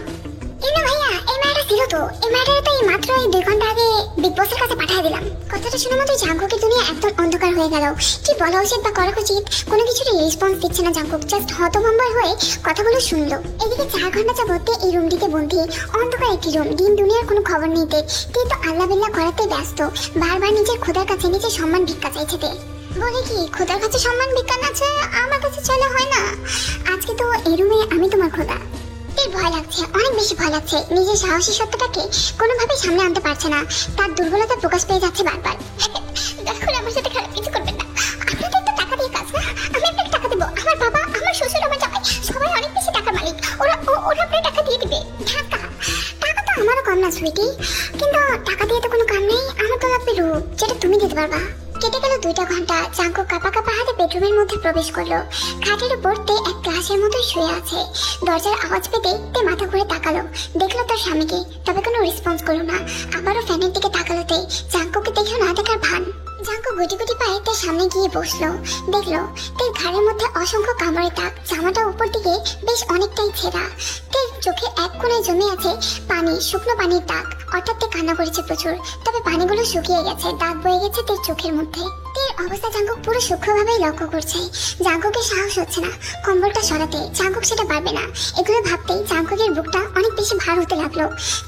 ইউনো ভাইয়া, এই মেয়েটা ছিল তো, এই মেয়েটা তো এই মাত্র 2 ঘন্টা আগে বিগ বসের কাছে পাঠিয়ে দিলাম। কথাটা শুনে মাত্র জাঙ্কুকের দুনিয়া একদম অন্ধকার হয়ে গেল। কি বলা উচিত বা করা উচিত কোনো কিছুরই রেসপন্স দিচ্ছে না জাঙ্কুক। জাস্ট হতভম্ব হয়ে কথাগুলো শুনলো। এদিকে 4 ঘন্টা যাবত এই রুমটিতে বন্দি, অন্ধকার একটি রুম। দিন দুনিয়ার কোনো খবর নেই। তে তো আল্লাহ বিল্লাহ করাতে ব্যস্ত। বারবার নিজের খোদার কাছে নিজের সম্মান ভিক্ষা চাইছে। বলে কি খোদার কাছে সম্মান ভিক্ষা না চায় আমার কাছে চাইলে হয় না? আজকে তো এই রুমে আমি তোমার খোদা। ভয় লাগছে, অনেক বেশি ভয় লাগছে। নিজের সাহসী সত্যটাকে কোনোভাবেই সামনে আনতে পারছে না। তার দুর্বলতা প্রকাশ পেয়ে যাচ্ছে বারবার। দেখুন আমার সাথে খারাপ কিছু করবেন না। আপনাদের তো টাকা দিয়ে কাজ না, আমি আপনাকে টাকা দেবো। আমার বাবা, আমার শ্বশুর, আমার জামাই সবাই অনেক বেশি টাকার মালিক। ওরা আপনাকে টাকা দিয়ে দিবে। টাকা তো আমারও কম না সুইটি, কিন্তু টাকা দিয়ে তো কোনো কাম নেই। আমার তো লাগবে রূপ, যেটা তুমি দিতে পারবা। কেটে গেল 2টা ঘন্টা। জাঙ্কুক কাঁপা কাঁপা হাতে বেডরুমের মধ্যে প্রবেশ করলো। খাটের উপর তে এক গ্লাসের মতো শুয়ে আছে। দরজার আওয়াজ পেতে তে মাথা ঘুরে তাকালো, দেখলো তার স্বামীকে, তবে কোনো রেসপন্স করলো না। আবারও ফ্যানের দিকে তাকালোতে জাঙ্কুককে দেখলো না দেখার ভান। জাঙ্কুক গুটি গুটি পায়ে তার সামনে গিয়ে বসলো। দেখলো তার ঘাড়ের মধ্যে অসংখ্য কামড়ের দাগ, জামাটা উপর দিকে বেশ অনেকটাই ছেঁড়া। তার চোখে এক কোণায় জমে আছে পানি, শুকনো পানির দাগ। অর্থাৎ তে কান্না করেছে প্রচুর, তবে পানিগুলো শুকিয়ে গেছে, দাগ বয়ে গেছে তার চোখের মধ্যে। তের অবস্থা জাঙ্কুক পুরো সূক্ষ্মভাবেই লক্ষ্য করছে। জাঙ্কুকের সাহস হচ্ছে না কম্বলটা সরাতে, জাঙ্কুক সেটা পারবে না। এগুলো ভাবতেই জাঙ্কুকের বুকটা অনেক বেশি ভার হতে লাগলো।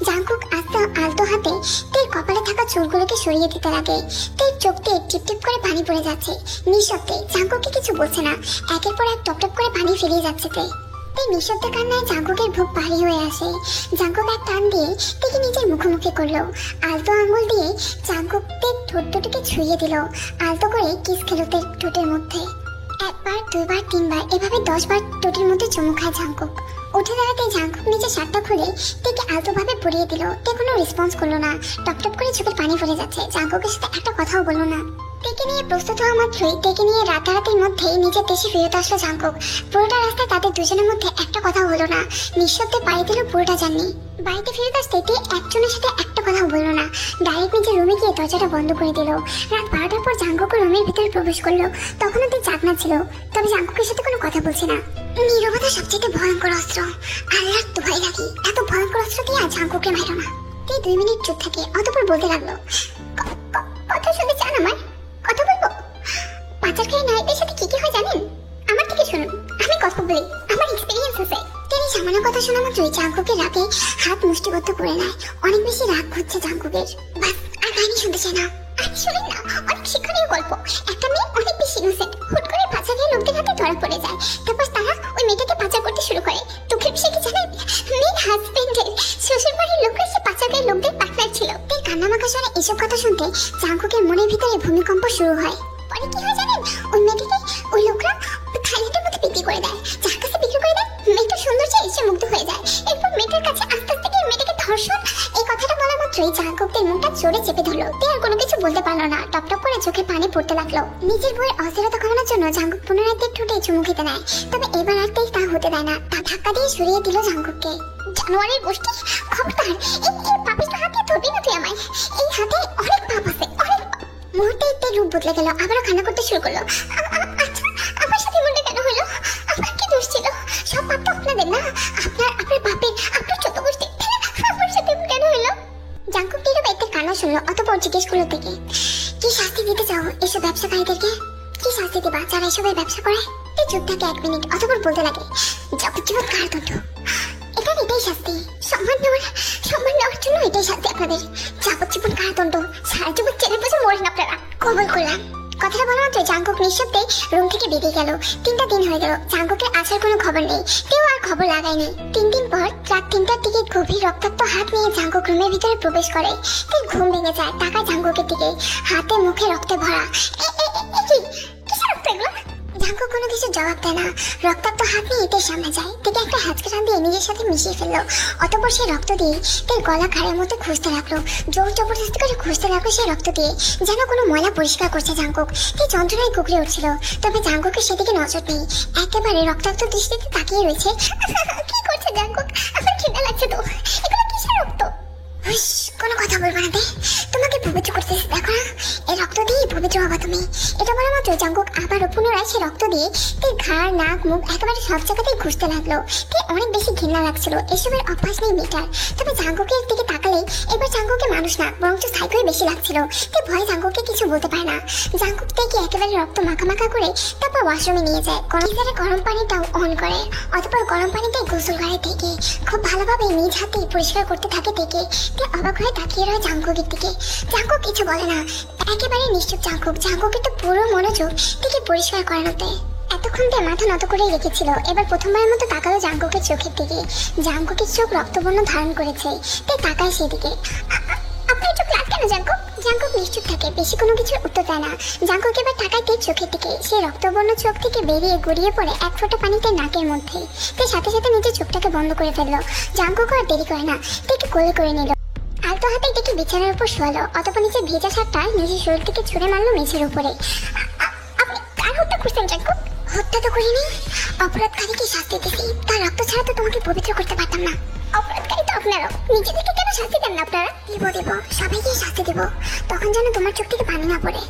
জাঙ্কুক আস্তে আলতো হাতে তের কপালে থাকা চুলগুলোকে সরিয়ে দিতে লাগে। তের চোখ দিয়ে টিপ টিপ করে পানি পড়ে যাচ্ছে। নিঃশব্দে জাঙ্কুককে কিছু বলছে না, একের পর এক টপ টপ করে পানি ফিরিয়ে যাচ্ছে তে। এই নিঃশব্দ কান্নায় জাঙ্কুকের বুক ভারী হয়ে আসে। জাঙ্কুক এক টান দিয়ে তেকে নিজের মুখোমুখি করলো। আলতো আঙ্গুল দিয়ে জাঙ্কুক তের ঠোঁট দুটোকে ছুঁয়ে দিল। আলতো করে কিস খেলো তের ঠোঁটের মধ্যে। 1 বার 2 বার 3 বার এভাবে 10 বার ঠোঁটের মধ্যে চুমু খায় জাঙ্কুক। উঠে দাঁড়াতে জাঙ্কুক নিজের শার্টটা খুলে তেকে আলতোভাবে পরিয়ে দিল। তে কোনো রেসপন্স করলো না, টপ টপ করে চোখের পানি পড়ে যাচ্ছে। জাঙ্কুকের সাথে একটা কথাও বললো না। তেকে নিয়ে প্রস্তুত হওয়া মাত্রই তেকে নিয়ে রাতারাতির মধ্যেই নিজের দেশে ফেরত আসলো জাঙ্কুক। পুরোটা রাস্তায় তাদের দুজনের মধ্যে একটা কথাও হলো না। নিঃশব্দে পাড়ি দিল পুরোটা জার্নি। বাড়িতে ফেরত আসতে তে একজনের সাথে একটা কথাও বললো না, ডাইরেক্ট নিজের রুমে গিয়ে দরজাটা বন্ধ করে দিল। রাত 12টার পর জাঙ্কুক রুমের ভিতরে প্রবেশ করলো। তখনও তে জাগনা ছিল, তবে জাঙ্কুকের সাথে কোনো কথা বলছে না। নীরবতা সবচেয়ে ভয়ঙ্কর অস্ত্র। আল্লাহর দোহাই লাগি, এত ভয়ঙ্কর অস্ত্র দিয়ে জাঙ্কুককে মারো না। তে 2 মিনিট চুপ থাকে, অতঃপর বলতে লাগলো, কথা শুনতে চান আমার? কথা বলবো? পাচারকারী নারীদের সাথে কি কি হয় জানেন? আমার থেকে শুনুন, আমি কথা বলি, আমার এক্সপেরিয়েন্স আছে। তিনি সামান্য কথা শোনা মাত্রই জাঙ্কুকের রাগে হাত মুষ্টিবদ্ধ করে নেয়। অনেক বেশি রাগ হচ্ছে জাঙ্কুকের। বাস আর কাহিনী শুনতে চায় না। আরে শুনেন না, অনেক শিক্ষণীয় গল্প। একটা মেয়ে অনেক বেশি ইনোসেন্ট, হুট করে পাচারের লোকদের হাতে ধরা পড়ে যায়। তারপর তারা ওই মেয়েটাকে পাচার করতে শুরু করে। দুঃখের বিষয় কি জানেন? মেয়ের হাজবেন্ডের শ্বশুর বাড়ির লোকরা সে পাচারের লোকদের পার্টনার ছিল। তাই কান্নামাকা স্বরে এসব কথা শুনতে জাঙ্কুকের মনের ভিতরে ভূমিকম্প শুরু হয়। পরে কি হয় জানেন? ওই মেয়েটাকে ওই লোকরা থাইল্যান্ডের মধ্যে বিক্রি করে দেয়। যার কাছে বিক্রি করে দেয়, মেয়েটার সৌন্দর্যে এসে মুগ্ধ হয়ে যায়। এরপর মেয়েটার কাছে আস্তে আস্তে গিয়ে মেয়েটাকে ধর্ষণ এই কথাটা মাত্রই জাঙ্কুকের মুখটা জোরে চেপে ধরলো। তে আর কোনো কিছু বলতে পারলো না, টপ টপ করে চোখে পানি পড়তে লাগলো। নিজের বইয়ের অস্থিরতা কমানোর জন্য জাঙ্কুক পুনরায় তের ঠোঁটে চুমু খেতে নেয়, তবে এবার আর তেই তা হতে দেয় না। তা ধাক্কা দিয়ে সরিয়ে দিল জাঙ্কুককে। জানুয়ারির গোষ্ঠী, খবরদার এই পাপিষ্ট হাতে ধরবি না তুই আমায়। এই হাতে অনেক পাপ আছে, অনেক পাপ। মুহূর্তে তের রূপ বদলে গেল, আবারও কান্না করতে শুরু করলো। আচ্ছা, আমার সাথে এমনটা কেন হলো? আপনার কি দোষ ছিল? সব পাপ তো আপনাদের না, আপনার পাপের, আপনার ছোট গোষ্ঠী। আমার সাথে কেন হলো? জাঙ্কুক নীরবে তের কান্না শুনলো, অতঃপর জিজ্ঞেস করলো থেকে, কি শাস্তি দিতে চাও এসব ব্যবসাকারীদেরকে? কি শাস্তি দিবা যারা এসবের ব্যবসা করে? তে চুপ থাকে 1 মিনিট, অতঃপর বলতে লাগে, যাবজ্জীবন কারাদণ্ড। এটাই শাস্তি। সম্মান নেওয়ার জন্য এটাই শাস্তি আপনাদের। যাবজ্জীবন কারাদণ্ড, সারা জীবন জেলে বসে মরেন আপনারা। কবল করলাম। কথাটা বলা মাত্র জাঙ্কুক নিঃশব্দে রুম থেকে বেরিয়ে গেল। 3টা দিন হয়ে গেল, জাঙ্কুকের আসার কোনো খবর নেই। কেউ আর খবর লাগায়নি। 3 দিন পর রাত 3টার দিকে গভীর রক্তাক্ত হাত নিয়ে জাঙ্কুক রুমের ভিতরে প্রবেশ করে। তার ঘুম ভেঙে যায়, টাকা জাঙ্কুকের দিকে, হাতে মুখে রক্তে ভরা। কিসের রক্ত এগুলো? জাঙ্কুক কোনো কিছু জবাব দেয় না, রক্তাক্ত হাত নিয়ে এদের সামনে যায়। থেকে একটা হাতকে টান দিয়ে নিজের সাথে মিশিয়ে ফেললো। অতঃপর সে রক্ত দিয়ে তার গলা ঘাড়ের মধ্যে খুঁজতে লাগলো, জোর জবরদস্তি করে খুঁজতে লাগলো সে রক্ত দিয়ে, যেন কোনো ময়লা পরিষ্কার করছে জাঙ্কুক। সে যন্ত্রণায় কুকড়ে উঠছিল, তবে জাঙ্কুকের সেদিকে নজর নেই, একেবারে রক্তাক্ত দৃষ্টিতে তাকিয়ে রয়েছে। কি করছে জাঙ্কুক? আমার খিদে লাগছে তো। এগুলো কিসের রক্ত? কোনো কথা বলবো না দে, তোমাকে পবিত্র করতেছি, দেখো না এই রক্ত দিয়ে পবিত্র হবা তুমি। এটা বলা মাত্র জাঙ্কুক আবারও পুনরায় সে রক্ত দিয়ে তার ঘাড়, নাক, মুখ একেবারে সব জায়গাতেই ঘুষতে লাগলো। তাই অনেক বেশি ঘৃণা লাগছিল, এসবের অভ্যাস নেই মেয়েটার। তবে জাঙ্কুকের দিকে তাকালেই এবার জাঙ্কুকে মানুষ না বরঞ্চ সাইকোই বেশি লাগছিল। তাই ভয় জাঙ্কুককে কিছু বলতে পারে না। জাঙ্কুক থেকে একেবারে রক্ত মাখা করে তারপর ওয়াশরুমে নিয়ে যায়, গরম পানিটাও অন করে। অতঃপর গরম পানিতে গোসল করে থেকে খুব ভালোভাবে নিজ হাতে পরিষ্কার করতে থাকে থেকে। অবাক হয়ে তাকিয়ে রয় জাঙ্কুকের দিকে। জাঙ্কুক কিছু বলে না, একেবারে নিশ্চুপ জাঙ্কুক। জাঙ্কুকের তো পুরো মনোযোগ থেকে পরিষ্কার করানোতে। এতক্ষণ তে মাথা নত করেই রেখেছিল, এবার প্রথমবারের মতো তাকালো জাঙ্কুকের চোখের দিকে। জাঙ্কুকের চোখ রক্তবর্ণ ধারণ করেছে, তাই তাকায় সেদিকে। আপনার চোখ লাল কেন জাঙ্কুক? জাঙ্কুক নিশ্চুপ থাকে, বেশি কোনো কিছুর উত্তর দেয় না। জাঙ্কুক এবার তাকায় তের চোখের দিকে। সে রক্তবর্ণ চোখ থেকে বেরিয়ে গড়িয়ে পড়ে 1 ফোঁটা পানিতে নাকের মধ্যে। তাই সাথে সাথে নিজের চোখটাকে বন্ধ করে ফেললো। জাঙ্কুক আর দেরি করে না, তেকে কোলে করে নিল। আলতো হাতে দেখে বিছানার উপর শোয়ালো, অতঃপর নিচে ভেজা শার্টটা নিজের শরীর থেকে ছুঁড়ে মারলো মেঝের উপরে। আপনি কার হত্যা করছেন জাঙ্কুক? হত্যা তো করিনি, অপরাধকারীকে শাস্তি দিছি। তার রক্ত ছাড়া তো তোমাকে পবিত্র করতে পারতাম না। অপরাধকারী তো আপনারাও, নিজেদেরকে কেন শাস্তি দেন না আপনারা? দেব, সবাইকে শাস্তি দেব, তখন যেন তোমার চোখ থেকে পানি না পড়ে।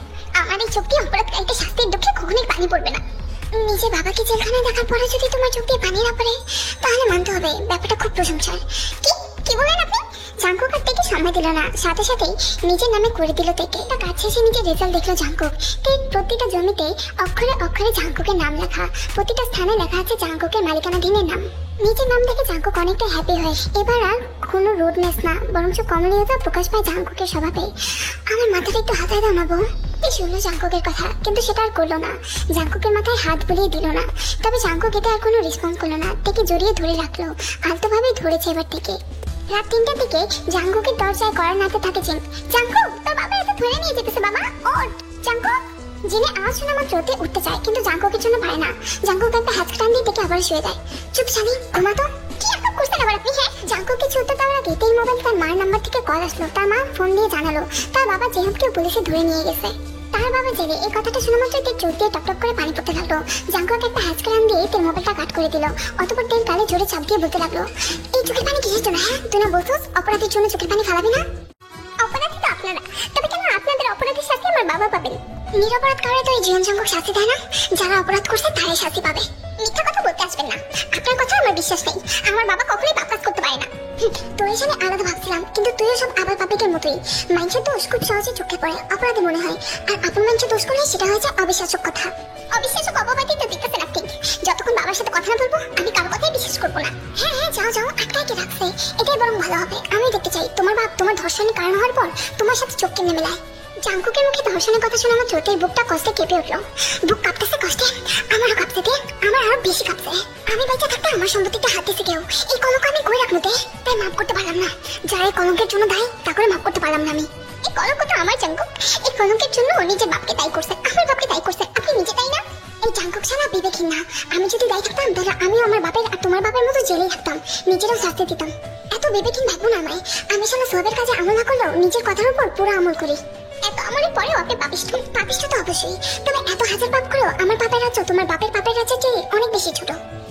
আমার এই চোখ দিয়ে অপরাধকারীকে শাস্তির দুঃখে কখনোই পানি পড়বে না। নিজের বাবাকে জেলখানায় দেখার পরে যদি তোমার চোখ দিয়ে পানি না পড়ে, তাহলে মানতে হবে ব্যাপারটা খুব প্রশংসার। কি বলেন আপনি? জাঙ্কুক আর থেকে সময় দিল না, সাথে সাথেই নিজের নামে করে দিল থেকে। তা কাছে এসে নিজের রেজাল্ট দেখলো জাঙ্কুক। প্রতিটা জমিতে অক্ষরে অক্ষরে জাঙ্কুকের নাম লেখা, প্রতিটা স্থানে লেখা আছে জাঙ্কুকের মালিকানাধীনের নাম। নিজের নাম দেখে জাঙ্কুক অনেকটা হ্যাপি হয়। এবার আর কোনো রুডনেস না, বরঞ্চ কমনীয়তা প্রকাশ পায় জাঙ্কুকের স্বভাবে। আমার মাথাটা একটু হাতায় দাও না বউ। শুনলো জাঙ্কুকের কথা, কিন্তু সেটা আর করলো না। জাঙ্কুকের মাথায় হাত বুলিয়ে দিল না, তবে জাঙ্কুক এটা আর কোনো রেসপন্স করলো না। থেকে জড়িয়ে ধরে রাখলো, আলতোভাবেই ধরেছে এবার থেকে। রাত 3টার দিকে জাঙ্কুকের দরজায় কড়া নাড়তে থাকে চিং। জাঙ্কুক, তোর বাবা এসে ধরে নিয়ে যেতেছে বাবা, ওঠ জাঙ্কুক। জেনে আওয়াজ শোনা মাত্র তে উঠতে চায়, কিন্তু জাঙ্কুকের জন্য পারে না। জাঙ্কুক একটা হাত টান দিয়ে থেকে আবার শুয়ে যায়। চুপ শালি, ঘুমাতো। কি এত করছেন আবার আপনি? হ্যাঁ, জাঙ্কুক কিছু উত্তর দেওয়ার আগে তেই মোবাইল তার মার নাম্বার থেকে কল আসলো। তার মা ফোন দিয়ে জানালো তার বাবা যেহেতু পুলিশে ধরে নিয়ে গেছে। তার বাবা জেলে এই কথাটা শোনা মাত্র তের চোখ দিয়ে টপ করে পানি পড়তে লাগলো। জাঙ্কুক একটা হ্যাচকারান দিয়ে তের মোবাইলটা কাট করে দিল। অতঃপর তের গালে জোরে চাপ দিয়ে বলতে লাগলো, এই চোখের পানি কিসের জন্য? হ্যাঁ, তুই না বলছিস অপরাধের জন্য চোখের পানি ফেলাবি না? অপরাধী তো আপনারা, তবে কেন আপনাদের অপরাধের শাস্তি আমার বাবা পাবেন? নিরপরাধ কারণে তো এই জীবন জাঙ্কুক শাস্তি দেয় না, যারা অপরাধ করছে তারাই শাস্তি পাবে। মিথ্যা কথা বলতে আসবেন না, আপনার কথা আমার বিশ্বাস নেই। আমার বাবা কখনোই পাপ কাজ করতে পারে না। তোর হিসাবে আলাদা ভাবছিলাম, কিন্তু তুইও সব আবার পাপিকের মতোই। মানুষের দোষ খুব সহজে চোখে পড়ে, অপরাধী মনে হয়। আর আপন মানুষের দোষ করলে সেটা হয়েছে অবিশ্বাসক কথা। অবিশ্বাসক অপবাদই তো দেখতেছেন আপনি। যতক্ষণ বাবার সাথে কথা না বলবো, আমি কারো কথাই বিশ্বাস করবো না। হ্যাঁ, যাও, আটকায় কে রাখছে? এটাই বরং ভালো হবে। আমি দেখতে চাই তোমার বাপ তোমার ধর্ষণের কারণ হওয়ার পর তোমার সাথে চোখ কেমনে মেলায়। জাঙ্কুকের মুখে ধর্ষণের কথা শোনা মাত্র তের বুকটা কষ্টে কেঁপে উঠলো। বুক কাঁপতেছে কষ্টে, আমারও কাঁপছে তে, আমার আরো বেশি কাঁপছে। আমি বেঁচে থাকতে আমার সম্পত্তিতে হাত দিছে কেউ, এই কলঙ্ক আমি কই রাখবো তে? তাই মাফ করতে পারলাম না। যারা এই কলঙ্কের জন্য দায়ী, তা করে মাফ করতে পারলাম না আমি। এই কলঙ্ক তো আমার জাঙ্কুক। এই কলঙ্কের জন্য নিজের বাপকে দায়ী করছে, আমার বাপকে দায়ী করছে, আপনি নিজে তাই না? এই জাঙ্কুক ছাড়া বিবেকহীন না। আমি যদি দায়ী থাকতাম তাহলে আমিও আমার বাপের আর তোমার বাপের মতো জেলেই থাকতাম, নিজেরও শাস্তি দিতাম। এত বিবেকহীন ভাববো না আমায়। আমি শালা সোহাবের কাজে আমল না করলেও নিজের কথার উপর পুরো আমল করি। এত আমলের পরেও আপনি পাপিষ্ঠ। পাপিষ্ঠ তো অবশ্যই, তবে এত হাজার পাপ করেও আমার পাপের রাজ্য তোমার বাপের পাপের রাজ্যের চেয়ে অনেক বেশি ছোট।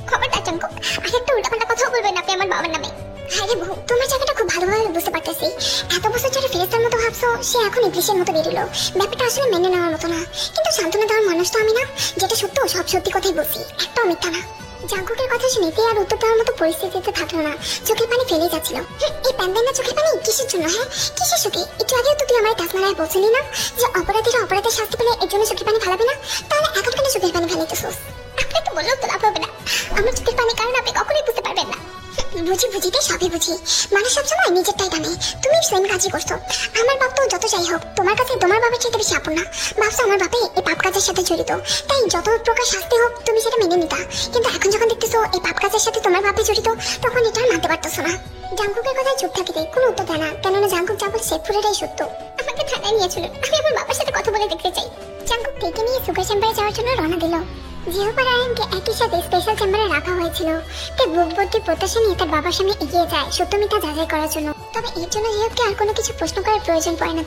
খবরদার জাঙ্কুক, আর একটা উল্টাপাল্টা কথা বলবেন আপনি আমার বাবার নামে। হ্যাঁ রে বউ, তোমার জায়গাটা খুব ভালোভাবে বুঝতে পারতেছি। এত বছর ধরে ফেরেস্তার মতো ভাবছো, সে এখন ইবলিশের মতো বেরিলো। ব্যাপারটা আসলে মেনে নেওয়ার মতো না। কিন্তু সান্ত্বনা দেওয়ার মানুষ তো আমি না। যেটা সত্য সব সত্যি কথাই বলছি, একটাও মিথ্যা না। জাঙ্কুকের কথা শুনে তে আর উত্তর দেওয়ার মতো পরিস্থিতিতে থাকলো না। চোখের পানি ফেলে যাচ্ছিল। এই প্যান্ডেনা চোখের পানি কিসের জন্য? হ্যাঁ কিসের সুখে? একটু আগেও তো তুই আমার তাসমারায় বলছিলি না যে অপরাধীরা অপরাধের শাস্তি পেলে এর জন্য চোখের পানি ফেলাবে না? তাহলে এখন কেন চোখের পানি ফেলাইতেছোস? আপনি তো বললেও তো লাভ হবে না। আমার চোখের পানি কারণ আপনি কখনোই বুঝতে পারবেন না। বুঝিতে সবই বুঝি। মানুষ সবসময় নিজেরটাই টানে। তুমি সেম কাজই করছো। আমার বাপ তো যত যাই হোক তোমার কাছে তোমার বাবার চাইতে বেশি আপন না। ভাবছো আমার বাপে এই পাপ কাজের সাথে জড়িত, তাই যত প্রকার শাস্তি হোক তুমি সেটা মেনে নিতা। কিন্তু এখন যখন দেখতেছো এই পাপ কাজের সাথে তোমার বাপে জড়িত, তখন এটা আর মানতে পারতেছো না। জাঙ্কুকের কথায় চুপ থাকিতে কোনো উত্তর দেয় না, কেননা জাঙ্কুক যা বলছে পুরোটাই সত্য। আমাকে থানায় নিয়ে চলুন, আমি আমার বাবার সাথে কথা বলে দেখতে চাই। জাঙ্কুক থেকে নিয়ে সুগার চেম্বারে যাওয়ার জন্য রওনা দিল। জিহ্বার আয়নকে একই সাথে স্পেশাল চেম্বারে রাখা হয়েছিল। তাই বুকভর্তি প্রত্যাশা নিয়ে তার বাবার সামনে এগিয়ে যায় সত্য মিথ্যা যাচাই করার জন্য। তবে এর জন্য জিহ্বকে আর কোনো কিছু প্রশ্ন করার প্রয়োজন পড়ে না।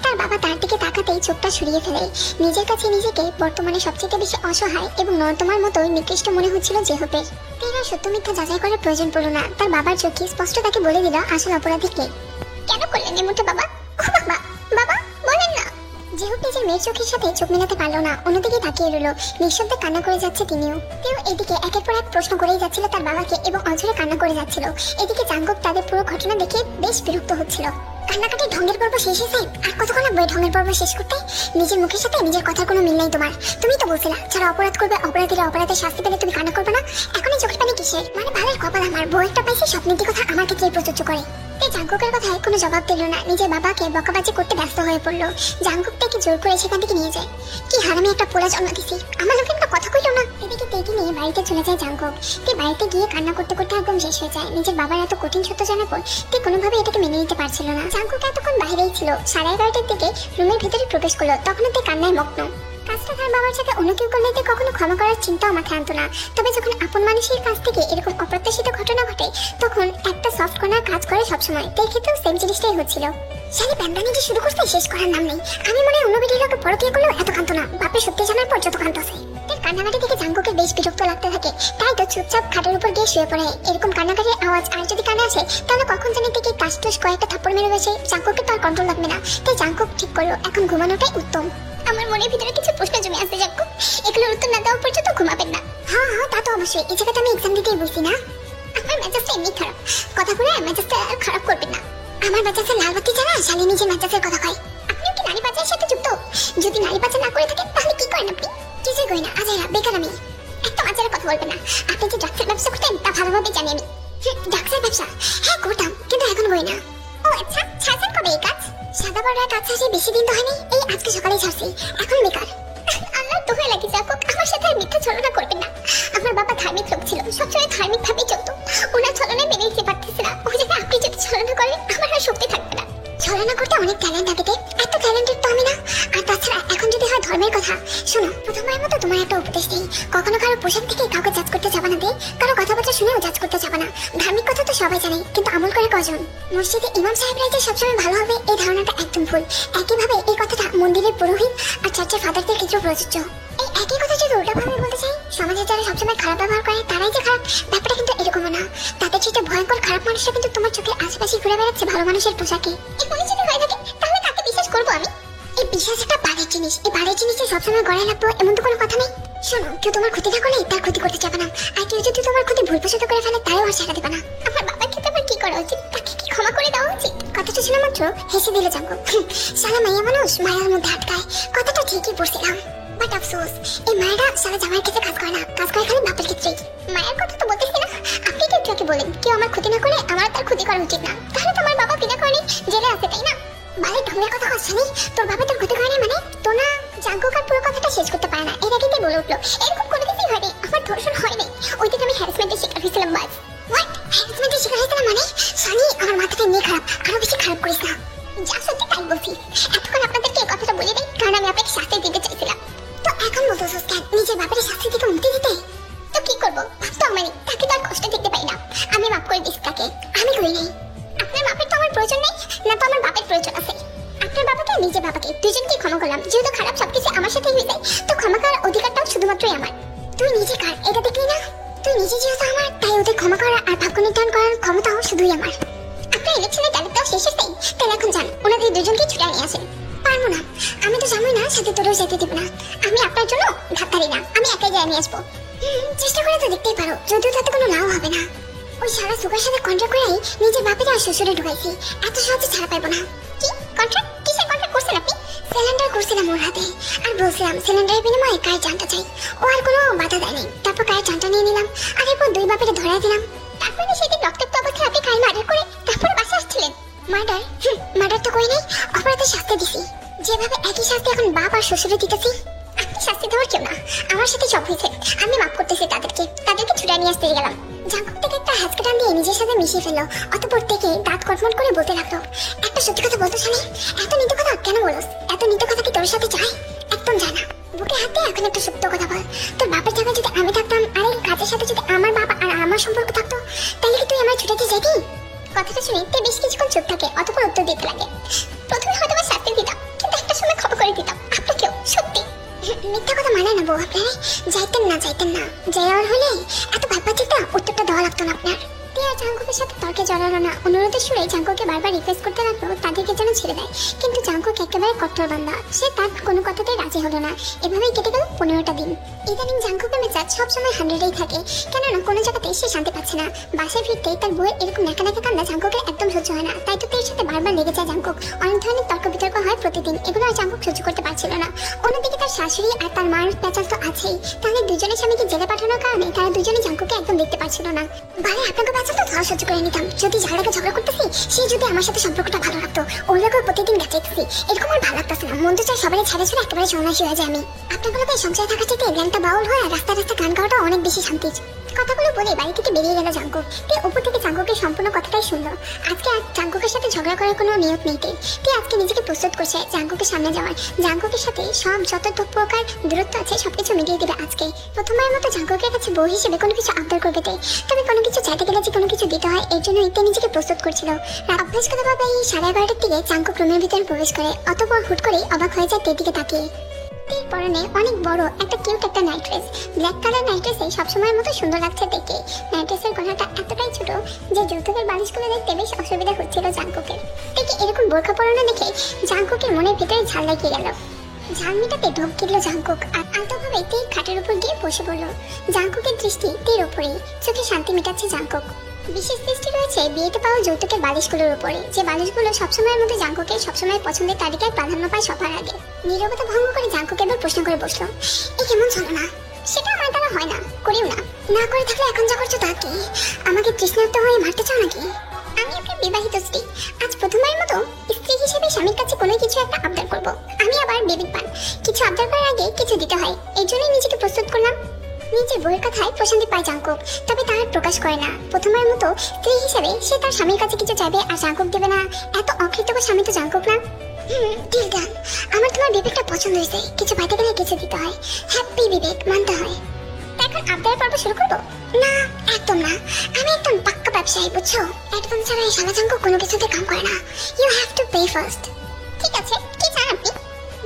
তার বাবা তার দিকে তাকাতেই চোখটা সরিয়ে ফেলে। নিজের কাছে নিজেকে বর্তমানে সবচেয়ে বেশি অসহায় এবং নর্দমার মতোই নিকৃষ্ট মনে হচ্ছিল জিহ্বের। তার আর সত্য মিথ্যা যাচাই করার প্রয়োজন পড়ল না। তার বাবার চোখে স্পষ্ট তাকে বলে দিল আসল অপরাধী কে। কেন করলেন এমনটা বাবা? ও বাবা, বাবা বলেন না। জিহ্ব নিজের মেয়ের চোখের সাথে চোখ মেলাতে পারলো না, অন্যদিকে তাকিয়ে রইল। নিঃশব্দে কান্না করে যাচ্ছে তিনিও। তেও এদিকে একের পর এক প্রশ্ন করেই যাচ্ছিল তার বাবাকে এবং অঝরে কান্না করে যাচ্ছিল। এদিকে জাঙ্কুক তাদের পুরো ঘটনা দেখে বেশ বিরক্ত হচ্ছিল। কান্নাকাটির ঢঙ্গের পর্ব শেষ হয়েছে, আর কতক্ষণ লাগবে ঢঙ্গের পর্ব শেষ করতে? নিজের মুখের সাথে নিজের কথার কোনো মিল নাই তোমার। তুমি তো বলছিলা যারা অপরাধ করবে অপরাধীরা অপরাধের শাস্তি পেলে তুমি কান্না করবে না। এখনই চোখের পানি কিসের? মানে ভালোই কপাল আমার, বউ একটা পাইছে সব নীতি কথা আমার ক্ষেত্রে প্রযোজ্য করে। জাঙ্কুকের কথায় কোনো জবাব দিল না, নিজের বাবাকে বকাবাজি করতে ব্যস্ত হয়ে পড়লো। জাঙ্কুক তাকে জোর করে সেখান থেকে নিয়ে যায়। কি হারামি একটা পোলা জন্ম দিছি, আমার লোকে একটা কথা কইলো না। এদিকে তেকে নিয়ে বাড়িতে চলে যায় জাঙ্কুক। তে বাড়িতে গিয়ে কান্না করতে করতে একদম শেষ হয়ে যায়। নিজের বাবার এত কঠিন সত্য জানার পর তে কোনোভাবে এটাকে মেনে নিতে পারছিল না। জাঙ্কুক এতক্ষণ বাইরেই ছিল, 11:30টার দিকে রুমের ভিতরে প্রবেশ করলো। তখনও তে কান্নায় মগ্ন। কাজটা তার বাবার সাথে অন্য কেউ করলে কখনো ক্ষমা করার চিন্তাও মাথায় আনতো না। তবে যখন আপন মানুষের কাছ থেকে এরকম অপ্রত্যাশিত ঘটনা ঘটে, তখন একটা সফট কর্নার কাজ করে সবসময়। তাই ক্ষেত্রেও সেম জিনিসটাই হচ্ছিল। শালি ব্যান্ডানি যে শুরু করতে শেষ করার নাম নেই। আমি মনে হয় অন্য বেটির বড় বিয়ে করলেও এত কান্ত না, বাপের সত্যি জানার পর যত কান্ত আছে। তার কান্নাকাটি থেকে জাঙ্কুকের বেশ বিরক্ত লাগতে থাকে। তাই তো চুপচাপ খাটের উপর গিয়ে শুয়ে পড়ে। এরকম কান্নাকাটির আওয়াজ আর যদি কানে আসে, তাহলে কখন জানি থেকে কাশটুস কয়েকটা থাপ্পড় মেরে বসে জাঙ্কুকের তো আর কন্ট্রোল লাগবে না। তাই জাঙ্কুক ঠিক করলো এখন ঘুমানোটাই উত্তম। আমার মনের ভিতরে কিছু প্রশ্ন জমে আসছে জাঙ্কুক, এগুলোর উত্তর না দেওয়া পর্যন্ত ঘুমাবেন না। হ্যাঁ হ্যাঁ, তা তো অবশ্যই। এই জায়গাটা আমি এক্সাম দিতেই বলছি না। আমার মেজাজটা এমনি খারাপ, কথা বলে মেজাজটা আর খারাপ করবেন না। আমার মেজাজের লাল বাতি জানা, শালি নিজের মেজাজের কথা কয়। আপনিও কি নারী পাচারের সাথে যুক্ত? যদি নারী পাচার না করে থাকেন তাহলে কি করেন আপনি? কিছুই করি না, আজাইরা বেকার আমি। একদম আজাইরা কথা বলবেন না। আপনি যে ড্রাগসের ব্যবসা করতেন তা ভালোভাবে জানি আমি। ড্রাগসের ব্যবসা? হ্যাঁ করতাম, কিন্তু এখন করি না। ও আচ্ছা, ছাড়ছেন কবে এই কাজ? সাদা বড়ার কাজ ছাড়ছি বেশি দিন তো হয়নি, এই আজকে সকালেই ছাড়ছি, এখন বেকার। আল্লাহ দোহাই লাগে জাঙ্কুক, আমার সাথে আর মিথ্যা ছলনা করবেন না। আমার বাবা ধার্মিক লোক ছিল, সবসময় ধার্মিক ভাবেই চলতো। ওনার ছলনায় মেনে নিতে পারতেছে না। ওই জায়গায় আপনি যদি ছলনা করেন আমার আর শক্তি থাকবে না। ছলনা করতে অনেক ট্যালেন্ট থাকে, এত ট্যালেন্টেড তো আমি না। আর তাছাড়া এখন যদি হয় ধর্মের কথা, শোনো প্রথমবার মতো তোমার একটা উপদেশ দিই, কখনো কারো পোশাক থেকে কাউকে জাজ করতে যাবা না। কারো কথাবার্তা শুনেও জাজ করতে যাবা না। ধার্মিক কথা তো সবাই জানে, কিন্তু আমল করে কজন? মসজিদে ইমাম সাহেবরা যে সবসময় ভালো হবে এই ধারণাটা একদম ভুল। একইভাবে এই কথাটা মন্দিরের পুরোহিত আর চার্চের ফাদারদের ক্ষেত্রে প্রযোজ্য। এই একই কথা যদি উল্টাভাবে বলতে চাই, সমাজে যারা সবসময় খারাপ ব্যবহার করে তারাই যে খারাপ, ব্যাপারটা কিন্তু এরকমও না। তাদের চেয়ে ভয়ঙ্কর খারাপ মানুষরা কিন্তু তোমার চোখের আশেপাশে ঘুরে বেড়াচ্ছে ভালো মানুষের পোশাকে। এমনই যদি হয়ে থাকে তাহলে কাকে বিশ্বাস করবো আমি? এই বিশ্বাস একটা বাড়ির জিনিস, এই বাড়ির জিনিসে সবসময় গড়ায় লাগবো এমন তো কোনো কথা নেই। শোনো, কেউ তোমার ক্ষতি না করলে তার ক্ষতি করতে চাবে না, আর কেউ যদি তোমার ক্ষতি ভুলবশত করে ফেলে তারও আর সারা দেবে না। আমার বাবার ক্ষেত্রে আমার কি করা উচিত? তাকে কি ক্ষমা করে দেওয়া উচিত? কথাটা শোনা মাত্র হেসে দিল জাঙ্কুক। সারা মাইয়া মানুষ মায়ার মধ্যে আটকায়, কথাটা ঠিকই পড়ছিলাম। বাট আফসোস, এই মায়েরা সারা জামাইয়ের ক্ষেত্রে কাজ করে না, কাজ করে খালি বাপের ক্ষেত্রেই। মায়ের কথা তো বলতেছি না, আপনি কি একটু বলেন কেউ আমার ক্ষতি না করে আমার তার ক্ষতি করা উচিত না? তাহলে তোমার বাবা বিনা কারণে জেলে আছে, তাই না? ভালো ঢঙ্গের কথা হচ্ছে নি, তোর বাবা তোর ক্ষতি করে না মানে? তো না, জাঙ্কুক আর পুরো কথাটা শেষ করতে পারে না। এর আগে বলে উঠলো, এরকম কোনো কিছুই হয়নি, আমার ধর্ষণ হয় নাই। ওই দিন আমি হ্যারাসমেন্টের শিকার হয়েছিলাম। বাস হোয়াট? হ্যারাসমেন্টের শিকার হয়েছিলাম মানে? সানি, আমার মাথাটা নিয়ে খারাপ, আরো বেশি খারাপ করিস না। যা সত্যি তাই বলছি। এতক্ষণ আপনাদেরকে এই কথাটা বলে দিই কারণ আমি আপনাকে শাস্তি দিতে চাইছিলাম। তো এখন বলতেছিস কেন নিজের বাপের শাস্তি থেকে মুক্তি দিতে? তো কি করবো, ভাবতো আমারই, তাকে তো আর কষ্ট দেখতে পাই না। আমি মাফ করে দিচ্ছি তাকে, আমি করি নাই। নিজে বাবাকে দুজনকে ক্ষমা করলাম। যেহেতু খারাপ সবকিছু আমার সাথেই হয়ে যায়, তো ক্ষমা করার অধিকারটাও শুধুমাত্রই আমার। তুই নিজে কার এটা দেখলি না? তুই নিজে যেহেতু আমার, তাই ওদের ক্ষমা করা আর ভাগ্য নির্ধারণ করার ক্ষমতাও শুধুই আমার। আপনার ইলেকশনের তারিখটাও শেষ হচ্ছে, তাহলে এখন যান ওনাদের দুজনকে ছুটে নিয়ে আসেন। পারবো না, আমি তো জানোই না, সাথে তোরেও যেতে দিব না। আমি আপনার জন্য ধাক্কারি না, আমি একাই যাই নিয়ে আসবো। চেষ্টা করে তো দেখতেই পারো, যদিও তাতে কোনো লাভ হবে না। ওই সারা সুগার সাথে কন্ট্রাক্ট করেই নিজের বাপের আর শ্বশুরে ঢুকাইছি, এত সহজে ছাড়া পাইবো না। কি কন্ট্রাক্ট? কিসের কন্ট্রাক্ট করছেন আপনি? সিলিন্ডার করছিলাম ওর হাতে, আর বলছিলাম সিলিন্ডারের বিনিময়ে গায়ের জানটা চাই। ও আর কোনো বাধা দেয়নি, তারপর গায়ের জানটা নিয়ে নিলাম, আর এরপর দুই বাপের ধরে দিলাম। তারপরে সেদিন রক্তাক্ত অবস্থায় আপনি গায়ে মার্ডার করে তারপরে বাসা আসছিলেন। মার্ডার? মার্ডার তো কই নাই, অপরাধের শাস্তি দিছি। যেভাবে একই শাস্তি এখন বাপ আর শ্বশুরে দিতেছি, আপনি শাস্তি দেওয়ার কেউ না। আমার সাথে সব হয়েছে, আমি মাফ করতেছি তাদেরকে ছুটে নিয়ে আসতে গেলাম। জাঙ্কুক থেকে একটা হ্যাচকাটান দিয়ে নিজের সাথে মিশিয়ে ফেললো, অতপর থেকে দাঁত কটমট করে বলতে লাগলো, একটা সত্যি কথা বলতো শালি, এত নিত্য কথা কেন বলস? এত নিত্য কথা কি তোর সাথে যায়? একদম যায় না। বুকে হাত দিয়ে এখন একটা সত্য কথা বল, তোর বাপের জায়গায় যদি আমি থাকতাম আর এই কাজের সাথে যদি আমার বাবা আর আমার সম্পর্ক থাকতো, তাহলে কি তুই আমার ছুটেতে যেতি? কথাটা শুনে তে বেশ কিছুক্ষণ চুপ থাকে, অতপর উত্তর দিতে লাগে, প্রথমে হয়তো বা শাস্তি দিতাম, কিন্তু একটা সময় খবর করে দিতাম আপনাকেও। সত্যি মিথ্যা কথা মানে না বউ, আপনারা যাইতেন না যাওয়ার হলে এত ব্যাপারটা উত্তরটা দেওয়া লাগতো না আপনার। টিয়া জাঙ্কুকের সাথে তর্কে জড়ালো না, অনুরোধের সুরে জাঙ্কুকে বারবার রিকোয়েস্ট করতে লাগলো তাদেরকে যেন ছেড়ে দেয়, কিন্তু জাঙ্কুক একেবারে কট্টর বান্দা, সে তার কোনো কথাতেই রাজি হলো না। এভাবেই কেটে গেল 15টা দিন। ইদানিং জাঙ্কুকের মেজাজ সবসময় 100-এই থাকে, কেননা কোনো জায়গাতে সে শান্তি পাচ্ছে না। বাসায় ফিরতেই তার বউয়ের এরকম নাকা কান্না জাঙ্কুকের একদম সহ্য হয় না, তাই তো এর সাথে বারবার লেগে যায় জাঙ্কুক। অনেক ধরনের তর্ক বিতর্ক হয় প্রতিদিন, এগুলো আর জাঙ্কুক সহ্য করতে পারছিল না। অন্যদিকে তার শাশুড়ি আর তার মার পেঁচাল তো আছেই, তাহলে দুজনের স্বামীকে জেলে পাঠানোর কারণে তারা দুজনে জাঙ্কুকে একদম দেখতে পারছিল না। ভাই আপনাকে পেঁচাল তো ধর সহ্য করে নিতাম, যদি ঝাড়াকে ঝগড়া করতেছি সে যদি আমার সাথে সম্পর্কটা ভালো রাখতো, ওর লোকেও প্রতিদিন গাছাইতেছি, এরকম আর ভালো লাগতেছে না। মন তো চাই সবাই ছেড়ে ছুড়ে একেবারে সন্ন্যাসী হয়ে যায় আমি। আপনাগুলো তাই সংসারে থাকার চাইতে জ্ঞানটা বাউল হয়, রাস্তা গান গাওয়াটা অনেক বেশি শান্তির। কথাগুলো বলে বাড়ি থেকে বেরিয়ে গেল জাঙ্কুক। তে উপর থেকে জাঙ্কুকের সম্পূর্ণ কথাটাই শুনলো। আজকে আর জাঙ্কুকের সাথে ঝগড়া করার কোনো নিয়ত নেই। তে আজকে নিজেকে প্রস্তুত করছে জাঙ্কুকের সামনে যাওয়ার। জাঙ্কুকের সাথে সব যত প্রকার দূরত্ব আছে সবকিছু মিটিয়ে দিবে আজকে। প্রথমবার মতো জাঙ্কুকের কাছে বউ হিসেবে কোনো কিছু আবদার করবে তে, তবে কোনো কিছু চাইতে গেলে যে কোনো কিছু দিতে হয়, এর জন্য তে নিজেকে প্রস্তুত করছিল। অভ্যাসগতভাবে এই 11:30টার দিকে জাঙ্কুক রুমের ভিতরে প্রবেশ করে, অতঃপর হুট করেই অবাক হয়ে যায় তের দিকে তাকিয়ে। তের পরনে অনেক বড় একটা কিউট একটা night dress, black colour night ড্রেসে সবসময়ের মতো সুন্দর লাগছে দেখে। নাইট ড্রেসের গলাটা এতটাই ছোট যে যৌতুকের বালিশগুলো দেখতে বেশ অসুবিধা হচ্ছিল জাঙ্কুকের। দেখে এরকম বোরখা পরানো দেখে জাঙ্কুকের মনের ভিতরে ঝাল লাগিয়ে গেল। ঝাল মেটাতে ঢোক গিলল জাঙ্কুক, আর আলতোভাবে তের খাটের উপর গিয়ে বসে পড়ল। জাঙ্কুকের দৃষ্টি তের উপরেই, চোখে শান্তি মেটাচ্ছে জাঙ্কুক। বিশেষ দৃষ্টি রয়েছে বিয়েতে পাওয়া যৌতুকের বালিশগুলোর উপরে, যে বালিশগুলো সবসময়ের মধ্যে জাঙ্কুকের সবসময় পছন্দের তালিকায় প্রাধান্য পায় সবার আগে। নীরবতা ভঙ্গ করে জাঙ্কুক এবার প্রশ্ন করে বসলো, এই কেমন চলো না? সেটা আমার দ্বারা হয় না, করিও না। না করে থাকলে এখন যা করছো তা কি? আমাকে তৃষ্ণার্ত হয়ে মারতে চাও নাকি? আমি আপনার বিবাহিত স্ত্রী, আজ প্রথমবারের মতো স্ত্রী হিসেবে স্বামীর কাছে কোনো কিছু একটা আবদার করবো। আমি আবার বিবেকবান, কিছু আবদার করার আগে কিছু দিতে হয়, এই জন্যই নিজেকে প্রস্তুত করলাম। নিজের বউয়ের কথায় প্রশান্তি পায় জাঙ্কুক, তবে তার প্রকাশ করে না। প্রথমবার মতো স্ত্রী হিসেবে সে তার স্বামীর কাছে কিছু চাইবে আর জাঙ্কুক দেবে না, এত অকৃতজ্ঞ স্বামী তো জাঙ্কুক না। ডিল ডান, আমার তোমার বিবেকটা পছন্দ হয়েছে, কিছু পাইতে গেলে কিছু দিতে হয়। হ্যাপি বিবেক মানতে হয়। এখন আবদার পর্ব শুরু করবো? না একদম না, আমি একদম পাক্কা ব্যবসায়ী, বুঝছো? অ্যাডভান্স ছাড়া এই শালা জাঙ্কুক কোনো কিছুতে কাম করে না। You have to pay first. ঠিক আছে, কি চান আপনি?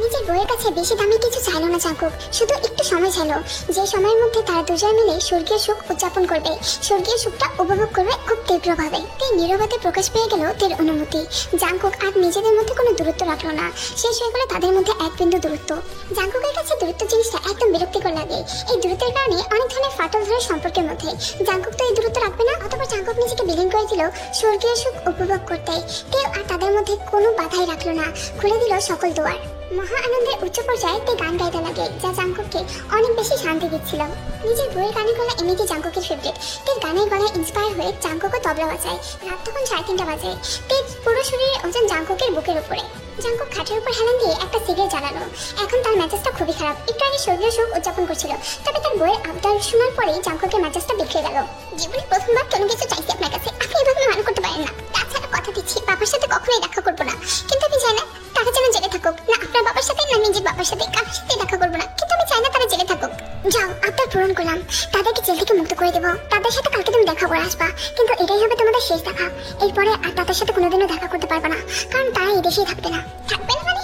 নিজের বউয়ের কাছে বেশি দামি কিছু চাইলো না জাঙ্কুক, শুধু একটু সময় চাইলো, যে সময়ের মধ্যে তারা দুজন মিলে স্বর্গীয় সুখ উদযাপন করবে, স্বর্গীয় সুখটা উপভোগ করবে খুব তীব্রভাবে। তাই নীরবতে প্রকাশ পেয়ে গেল তের অনুমতি। জাঙ্কুক আর নিজেদের মধ্যে কোনো দূরত্ব রাখলো না, শেষ হয়ে গেল তাদের মধ্যে এক বিন্দু দূরত্ব। জাঙ্কুকের কাছে দূরত্ব জিনিসটা একদম বিরক্তিকর লাগে, এই দূরত্বের কারণে অনেক ধরনের ফাটল ধরে সম্পর্কের মধ্যে। জাঙ্কুক তো এই দূরত্ব রাখবে না, অথবা জাঙ্কুক নিজেকে বিলীন করে দিল স্বর্গীয় সুখ উপভোগ করতে। তেও আর তাদের মধ্যে কোনো বাধাই রাখলো না, খুলে দিল সকল দুয়ার। মহা আনন্দের উচ্চ পর্যায়ে তে গান গাইতে লাগে, যা জাঙ্কুককে অনেক বেশি শান্তি দিচ্ছিল। নিজের বইয়ের গানের গলা এমনিতে জাঙ্কুকের ফেভারিট। তের গানের গলায় ইন্সপায়ার হয়ে জাঙ্কুকও তবলা বাজায়। রাত তখন 3:30 বাজে। তের পুরো শরীরের ওজন জাঙ্কুকের বুকের উপরে। জাঙ্কুক খাটের উপর হেলান দিয়ে একটা সিগারেট জ্বালালো। এখন তার মেজাজটা খুবই খারাপ, একটু আগে স্বর্গীয় সুখ উদযাপন করছিল, তবে তার বইয়ের আবদার শোনার পরেই জাঙ্কুকের মেজাজটা বিগড়ে গেল। জীবনে প্রথমবার কোনো কিছু চাইছি আপনার কাছে, আপনি এভাবে মানা করতে পারেন না। তাছাড়া কথা দিচ্ছি বাবার সাথে কখনোই দেখা করবো না, কিন্তু আমি চাই না তারা যেন জেলে থাকুক, না আপনার বাবার সাথে না নিজের বাবার সাথে, কারোর সাথে দেখা করবো না, কিন্তু আমি চাই না তারা জেলে থাকুক। যাও, আবদার পূরণ করলাম, তাদেরকে জেল থেকে মুক্ত করে দেবো। তাদের সাথে কালকে তুমি দেখা করে আসবা, কিন্তু এটাই হবে তোমাদের শেষ দেখা। এরপরে আর তাদের সাথে কোনোদিনও দেখা করতে পারবে না, কারণ তারা এই দেশেই থাকবে না। থাকবে না মানে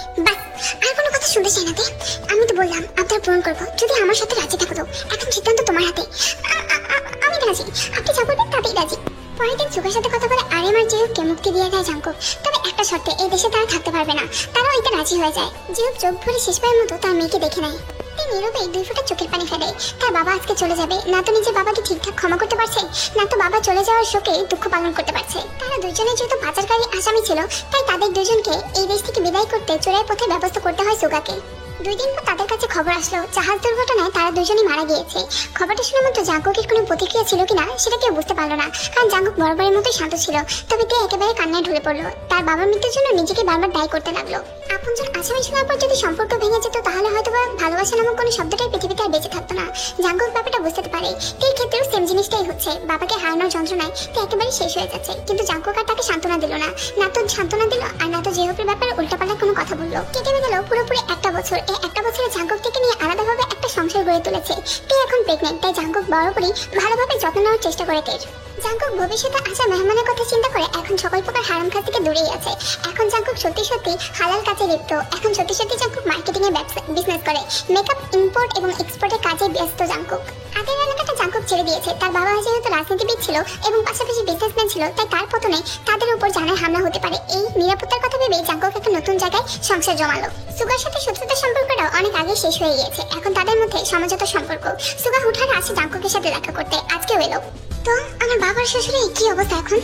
বলতে চাই না তে। আমি তো বললাম আপনার পূরণ করবো যদি আমার সাথে রাজি থাকো। এখন সিদ্ধান্ত তোমার হাতে। আমি রাজি, আপনি যা বলবেন তাতেই রাজি। পরের দিন সুগার সাথে কথা বলে আরিয়াম আর জিহুবকে মুক্তি দিয়ে দেয় জাঙ্কুক। তবে একটা শর্তে, এই দেশে তারা থাকতে পারবে না। তারাও এতে রাজি হয়ে যায়। জিহুব চোখ ভরে শেষবারের মতো তার মেয়েকে দেখে নেয়। নীরবে 2 ফোঁটা চোখের পানি ফেলে। তার বাবা আজকে চলে যাবে, না তো নিজের বাবাকে ঠিকঠাক ক্ষমা করতে পারছে, না তো বাবা চলে যাওয়ার শোকে দুঃখ পালন করতে পারছে। তারা দুজনে যেহেতু পাচারকারী আসামি ছিল, তাই তাদের দুজনকে এই দেশ থেকে বিদায় করতে চোরাই পথে ব্যবস্থা করতে হয় সুগাকে। 2 দিন পর তাদের কাছে খবর আসলো জাহাজ দুর্ঘটনায় তারা দুজনই মারা গিয়েছে। খবরটা শুনে মাত্র জাঙ্কুকের কোনো প্রতিক্রিয়া ছিল কিনা সেটা কেউ বুঝতে পারলো না, কারণ জাঙ্কুক বরাবরের মতোই শান্ত ছিল। তবে তে একেবারে কান্নায় ঢলে পড়লো। তার বাবার মৃত্যুর জন্য নিজেকে বারবার দায়ী করতে লাগলো। আপনজন আসামি শোনার পর যদি সম্পর্ক ভেঙে যেত, তাহলে হয়তো ভালোবাসা নামক কোনো শব্দটাই পৃথিবীতে আর বেঁচে থাকতো না। জাঙ্কুক ব্যাপারটা বুঝতে পারে। তের ক্ষেত্রেও সেম জিনিসটাই হচ্ছে। বাবাকে হারানোর যন্ত্রণায় তে একেবারে শেষ হয়ে যাচ্ছে। কিন্তু জাঙ্কুক আর তাকে সান্ত্বনা দিল না, না তো সান্ত্বনা দিল আর না তো জিহুবের ব্যাপারে উল্টাপাল্টা কোনো কথা বললো। কেটে গেল পুরোপুরি 1টা বছর। এই 1টা বছরে জাঙ্কুক থেকে নিয়ে আলাদাভাবে একটা সংসার গড়ে তুলেছে। তে এখন প্রেগনেন্ট, তাই জাঙ্কুক বরাবরই ভালোভাবে যত্ন নেওয়ার চেষ্টা করে তের। জাঙ্কুক ভবিষ্যতে আসা মেহমানের কথা চিন্তা করে এখন সকল প্রকার হারাম কাজ থেকে দূরেই আছে। এখন জাঙ্কুক সত্যি সত্যি হালাল কাজে লিপ্ত। এখন সত্যি সত্যি জাঙ্কুক মার্কেটিং এর বিজনেস করে। মেকআপ ইম্পোর্ট এবং এক্সপোর্টের কাজে ব্যস্ত জাঙ্কুক। আগের এলাকাটা জাঙ্কুক ছেড়ে দিয়েছে। তার বাবা যেহেতু রাজনীতিবিদ ছিল এবং পাশাপাশি বিজনেসম্যান ছিল, তাই তার পতনে তাদের উপর জানায় হামলা হতে পারে। এই নিরাপত্তার কথা ভেবে জাঙ্কুক একটা নতুন জায়গায় সংসার জমালো। সুগার সাথে শত্রুতার সম্পর্কটা অনেক আগে শেষ হয়ে গিয়েছে। এখন তাদের মধ্যে সমঝোতার সম্পর্ক। সুগা হুঠার আসে জাঙ্কুকের সাথে দেখা করতে। আজকেও এলো। তো আমার বাবার শ্বশুরে কি অবস্থা এখন?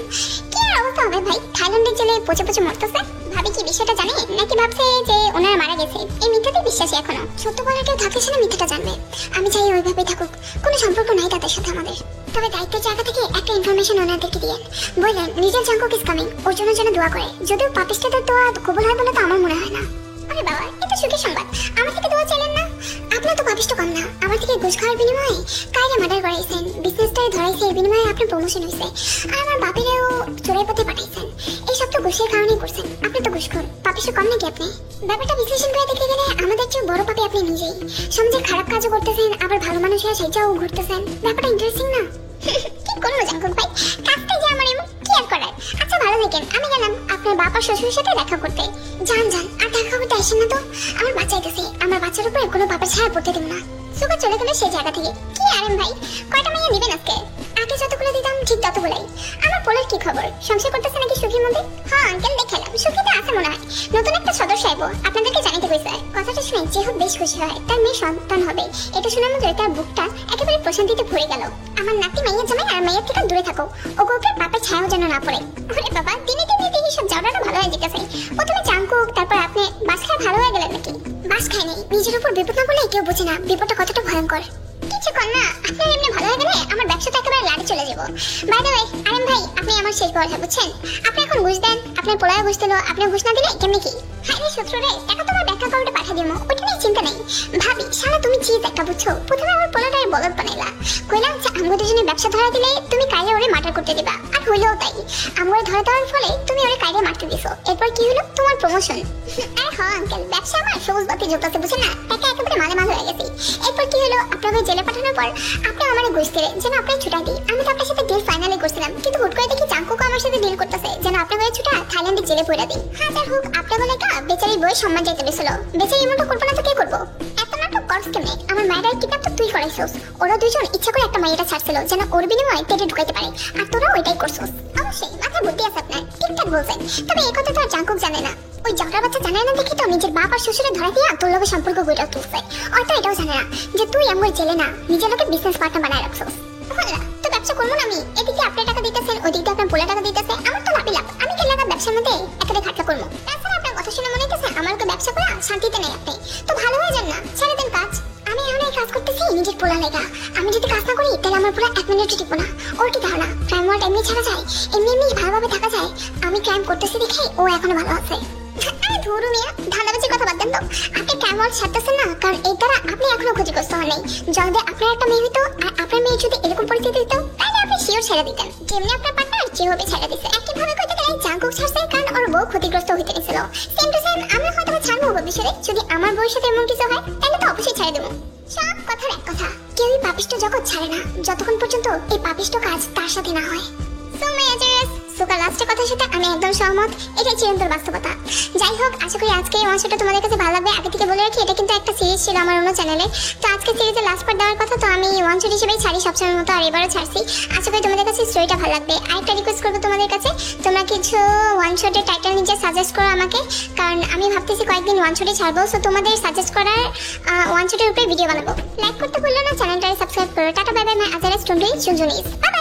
কি আর অবস্থা হবে ভাই, থাইল্যান্ডের জেলে পচে পচে মরতেছে। ভাবি কি বিষয়টা জানে নাকি ভাবছে যে ওনারা মারা গেছে? এই মিথ্যাতেই বিশ্বাসী এখনো। সত্য বলার কেউ থাকলে সে মিথ্যাটা জানবে। আমি চাই ওইভাবেই থাকুক, কোনো সম্পর্ক নাই তাদের সাথে আমাদের। তবে দায়িত্বের জায়গা থেকে একটা ইনফরমেশন ওনাদেরকে দিয়েন। বললেন নিজের জাঙ্কুক ইজ কামিং, ওর জন্য যেন দোয়া করে। যদিও পাপিষ্টাদের দোয়া কবুল হয় বলে তো আমার মনে হয় না। আরে বাবা, এটা সুখের সংবাদ। আমার থেকে দোয়া চাইলেন না? আপনার তো পাপিষ্ট কম না। আমার থেকে ঘুষ খাওয়ার বিনিময়ে কাইরে মার্ডার করাইছেন, বিজনেসটাই ধরাইছে, এর বিনিময়ে আপনার প্রমোশন হয়েছে, আর আমার বাপেরেও চোরের পথে পাঠাইছেন। এই সব তো ঘুষের কারণেই করছেন। আপনি তো ঘুষখোর, পাপিষ্ট কম নাকি আপনি? ব্যাপারটা বিশ্লেষণ করে দেখতে গেলে আমাদের চেয়ে বড় পাপি আপনি নিজেই। সমাজের খারাপ কাজও করতেছেন, আবার ভালো মানুষ হয়ে সেটাও ঘুরতেছেন। ব্যাপারটা ইন্টারেস্টিং না? কি করবো জাঙ্কুক ভাই, কাজটাই যে আমার এমন, কি আর করার। আচ্ছা ভালো থাকেন, আমি গেলাম আপনার বাবার শ্বশুরের সাথে দেখা করতে। যান যান, আর দেখা করতে আসেন না তো। আমার বাচ্চা আইতেছে, আমার বাচ্চার উপরে কোনো বাবার ছায়া পড়তে দেব না। সুগা চলে গেল সেই জায়গা থেকে। কি আরেম ভাই, কয়টা মাইয়া দিবেন আজকে? আগে যতগুলো দিতাম ঠিক ততগুলাই। আমার পোলার কি খবর, সংসার করতেছে নাকি সুখীর মধ্যে? হ্যাঁ আঙ্কেল, দেখলাম সুখীতে আছে মনে হয়। নতুন একটা সদস্য আইবো, আপনাদেরকে জানাতে কইছে। কথাটা শুনে যেহেতু বেশ খুশি হয়, তার মেয়ে সন্তান হবে। এটা শোনার মধ্যে তার বুকটা একেবারে প্রশান্তিতে ভরে গেল। আমার নাতি মাইয়া জামাই আর মাইয়ের থেকে দূরে থাকো, ওকে ওকে বাপের ছায়াও যেন না পড়ে। ওরে বাবা, দিনে দিনে দেখি সব ঝগড়াটা ভালো হয়ে যেতেছে। প্রথমে জাঙ্কুক, তারপর আপনি বাস খায় ভালো হয়ে গেলেন নাকি? বাস খায়নি, নিজের উপর বিপদ না বলে কেউ বোঝে না বিপদটা কতটা ভয়ঙ্কর। কিছু কর না, আপনার এমনি ভালো হয়ে গেলে আমার ব্যবসাটা একেবারে লাড়ে চলে যাবো। বাই দ্য ওয়ে আরেম ভাই, আপনি আমার শেষ ভরসা, বুঝছেন? আপনি এখন ঘুষ দেন, আপনার পোলায় ঘুষ দিল, আপনি ঘুষ না দিলে কেমনি কি? হ্যাঁ রে শত্রু রে, টাকা তোমার ব্যাখ্যা করতে পাঠা দিব, ওইটা নিয়ে চিন্তা নেই। ভাবি শালা তুমি চিজ একটা, বুঝছো? প্রথমে আমার পোলাটার বলদ বানাইলা, কইলাম যে আমগো দুজনে ব্যবসা ধরা দিলে তুমি কাইলে ওরে মার্ডার করতে দিবা, আর হইলেও তাই। আমগো ধরা দেওয়ার ফলে তুমি ওরে কাইলে মারতে দিছো। এরপর কি হলো? তোমার প্রমোশন। আরে হ্যাঁ আঙ্কেল, ব্যবসা আমার সবুজ বাতি জ্বলতেছে, বুঝছেন না? টাকা একেবারে মালে মাল হয়ে গেছে। এরপর কি হলো? আপনাকে জেলে পাঠানোর পর আপনি আমারে ঘুষ দিলেন যেন আপনার ছুটাই দিই। আমি তো আপনার সাথে ডিল ফাইনালি করছিলাম, কিন্তু হুট করে দেখি জাঙ্কুকও আমার সাথে ডিল করতেছে যেন আপনাকে ছুটা থাইল্যান্ডে জেলে পুরা দিই। হাজার হোক আপনার বলে কা বেচারি বই সম্মান চাইতে গেছিল। বেচারি এমনটা করবো না তো কে করবো? এত নাটক করস কেমনে? আমার মায়ের কিডন্যাপ তো তুই করাইছস। ওরা দুইজন ইচ্ছা করে একটা মাইয়াটা ছাড়ছিল যেন ওর বিনিময়ে পেটে ঢুকাইতে পারে, আর তোরা ওইটাই করছস। অবশ্যই মাথায় বুদ্ধি আছে আপনার, ঠিকঠাক বলছেন। তবে এই কথা তো আর জাঙ্কুক জানে না। ওই ঝগড়া বাচ্চা জানে না দেখি তো নিজের বাপ আর শ্বশুরে ধরা দিয়া তোর লোকের সম্পর্ক গড়ে তুলছে। হয়তো এটাও জানে না যে তুই আমার জেলে না, নিজের লোকের বিজনেস পার্টনার বানায় রাখছস। তো ব্যবসা করবো না আমি, এদিকে আপনার টাকা দিতেছেন, ওদিকে আপনার পোলা টাকা দিতেছে, আমার তো লাভই লাভ। আমি কেন লাগা ব্যবসার মধ্যে একেবারে ঘাটলা করবো? তাছাড়া আপনার কথা শুনে মনে হইতেছে আমার তো ব্যবসা করা শান্তিতে নেই। আপনি তো ভালো হয়ে যান না, ছেড়ে দেন কাজ। আমি এখন এই কাজ করতেছি নিজের পোলা লেগা। আমি যদি কাজ না করি তাহলে আমার পুরো 1 মিনিটও টিকবো না। ওর কি ধারণা ক্রাইম ওয়ার্ড এমনি ছাড়া যায়? এমনি এমনি ভালোভাবে থাকা যায়? আমি ক্রাইম করতেছি দেখে ও এখনো ভালো আছে। আরে ধুরু মিয়া, ধান্দাবাজির কথা বাদ দেন তো। আপনি ক্রাইম ওয়ার্ড ছাড়তেছেন না, কারণ এই দ্বারা আপনি এখনো ক্ষতিগ্রস্ত হন নাই। যদি আপনার একটা মেয়ে হইতো আর আপনার মেয়ে যদি এরকম পরিস্থিতি হইতো, তাহলে আপনি শিওর ছেড়ে দিতেন, যেমনি আপনার পার্টনার যেভাবে ছেড়ে দিচ্ছে। একইভাবে কইতে গেলে জাঙ্কুক ছাড়ছে কারণ ওর বউ ক্ষতিগ্রস্ত হইতে গেছিল। সেম টু সেম আমি হয়তো ছাড়বো ভবিষ্যতে। যদি আমার বউর সাথে এমন কিছু হয় তাহলে তো অবশ্যই ছেড়ে দেবো। সব কথার এক কথা, কেউই পাপিষ্ট জগৎ ছাড়ে না যতক্ষণ পর্যন্ত এই পাপিষ্ট কাজ তার সাথে না হয়। সো মেজার্স সুকা লাস্টের কথার সাথে আমি একদম সহমত, এটাই চিরন্তর বাস্তবতা। যাই হোক, আশা করি আজকে এই ওয়ান শটটা তোমাদের কাছে ভালো লাগবে। আগে থেকে বলে রাখি, এটা কিন্তু একটা সিরিজ ছিল আমার অন্য চ্যানেলে। তো আজকে সিরিজের লাস্ট পার্ট দেওয়ার কথা, তো আমি ওয়ান শট হিসেবেই ছাড়ি সবসময়ের মতো, আর এবারও ছাড়ছি। আশা করি তোমাদের কাছে স্টোরিটা ভালো লাগবে। আরেকটা রিকোয়েস্ট করবো তোমাদের কাছে, তোমরা কিছু ওয়ান শটের টাইটেল নিজে সাজেস্ট করো আমাকে, কারণ আমি ভাবতেছি কয়েকদিন ওয়ান শটে ছাড়বো। সো তোমাদের সাজেস্ট করার ওয়ান শটের উপরে ভিডিও বানাবো। লাইক করতে ভুলো না, চ্যানেলটা সাবস্ক্রাইব করো। টাটা বাই বাই, মাই আজারা স্টুডেন্ট চুনচুনিস। Bye by.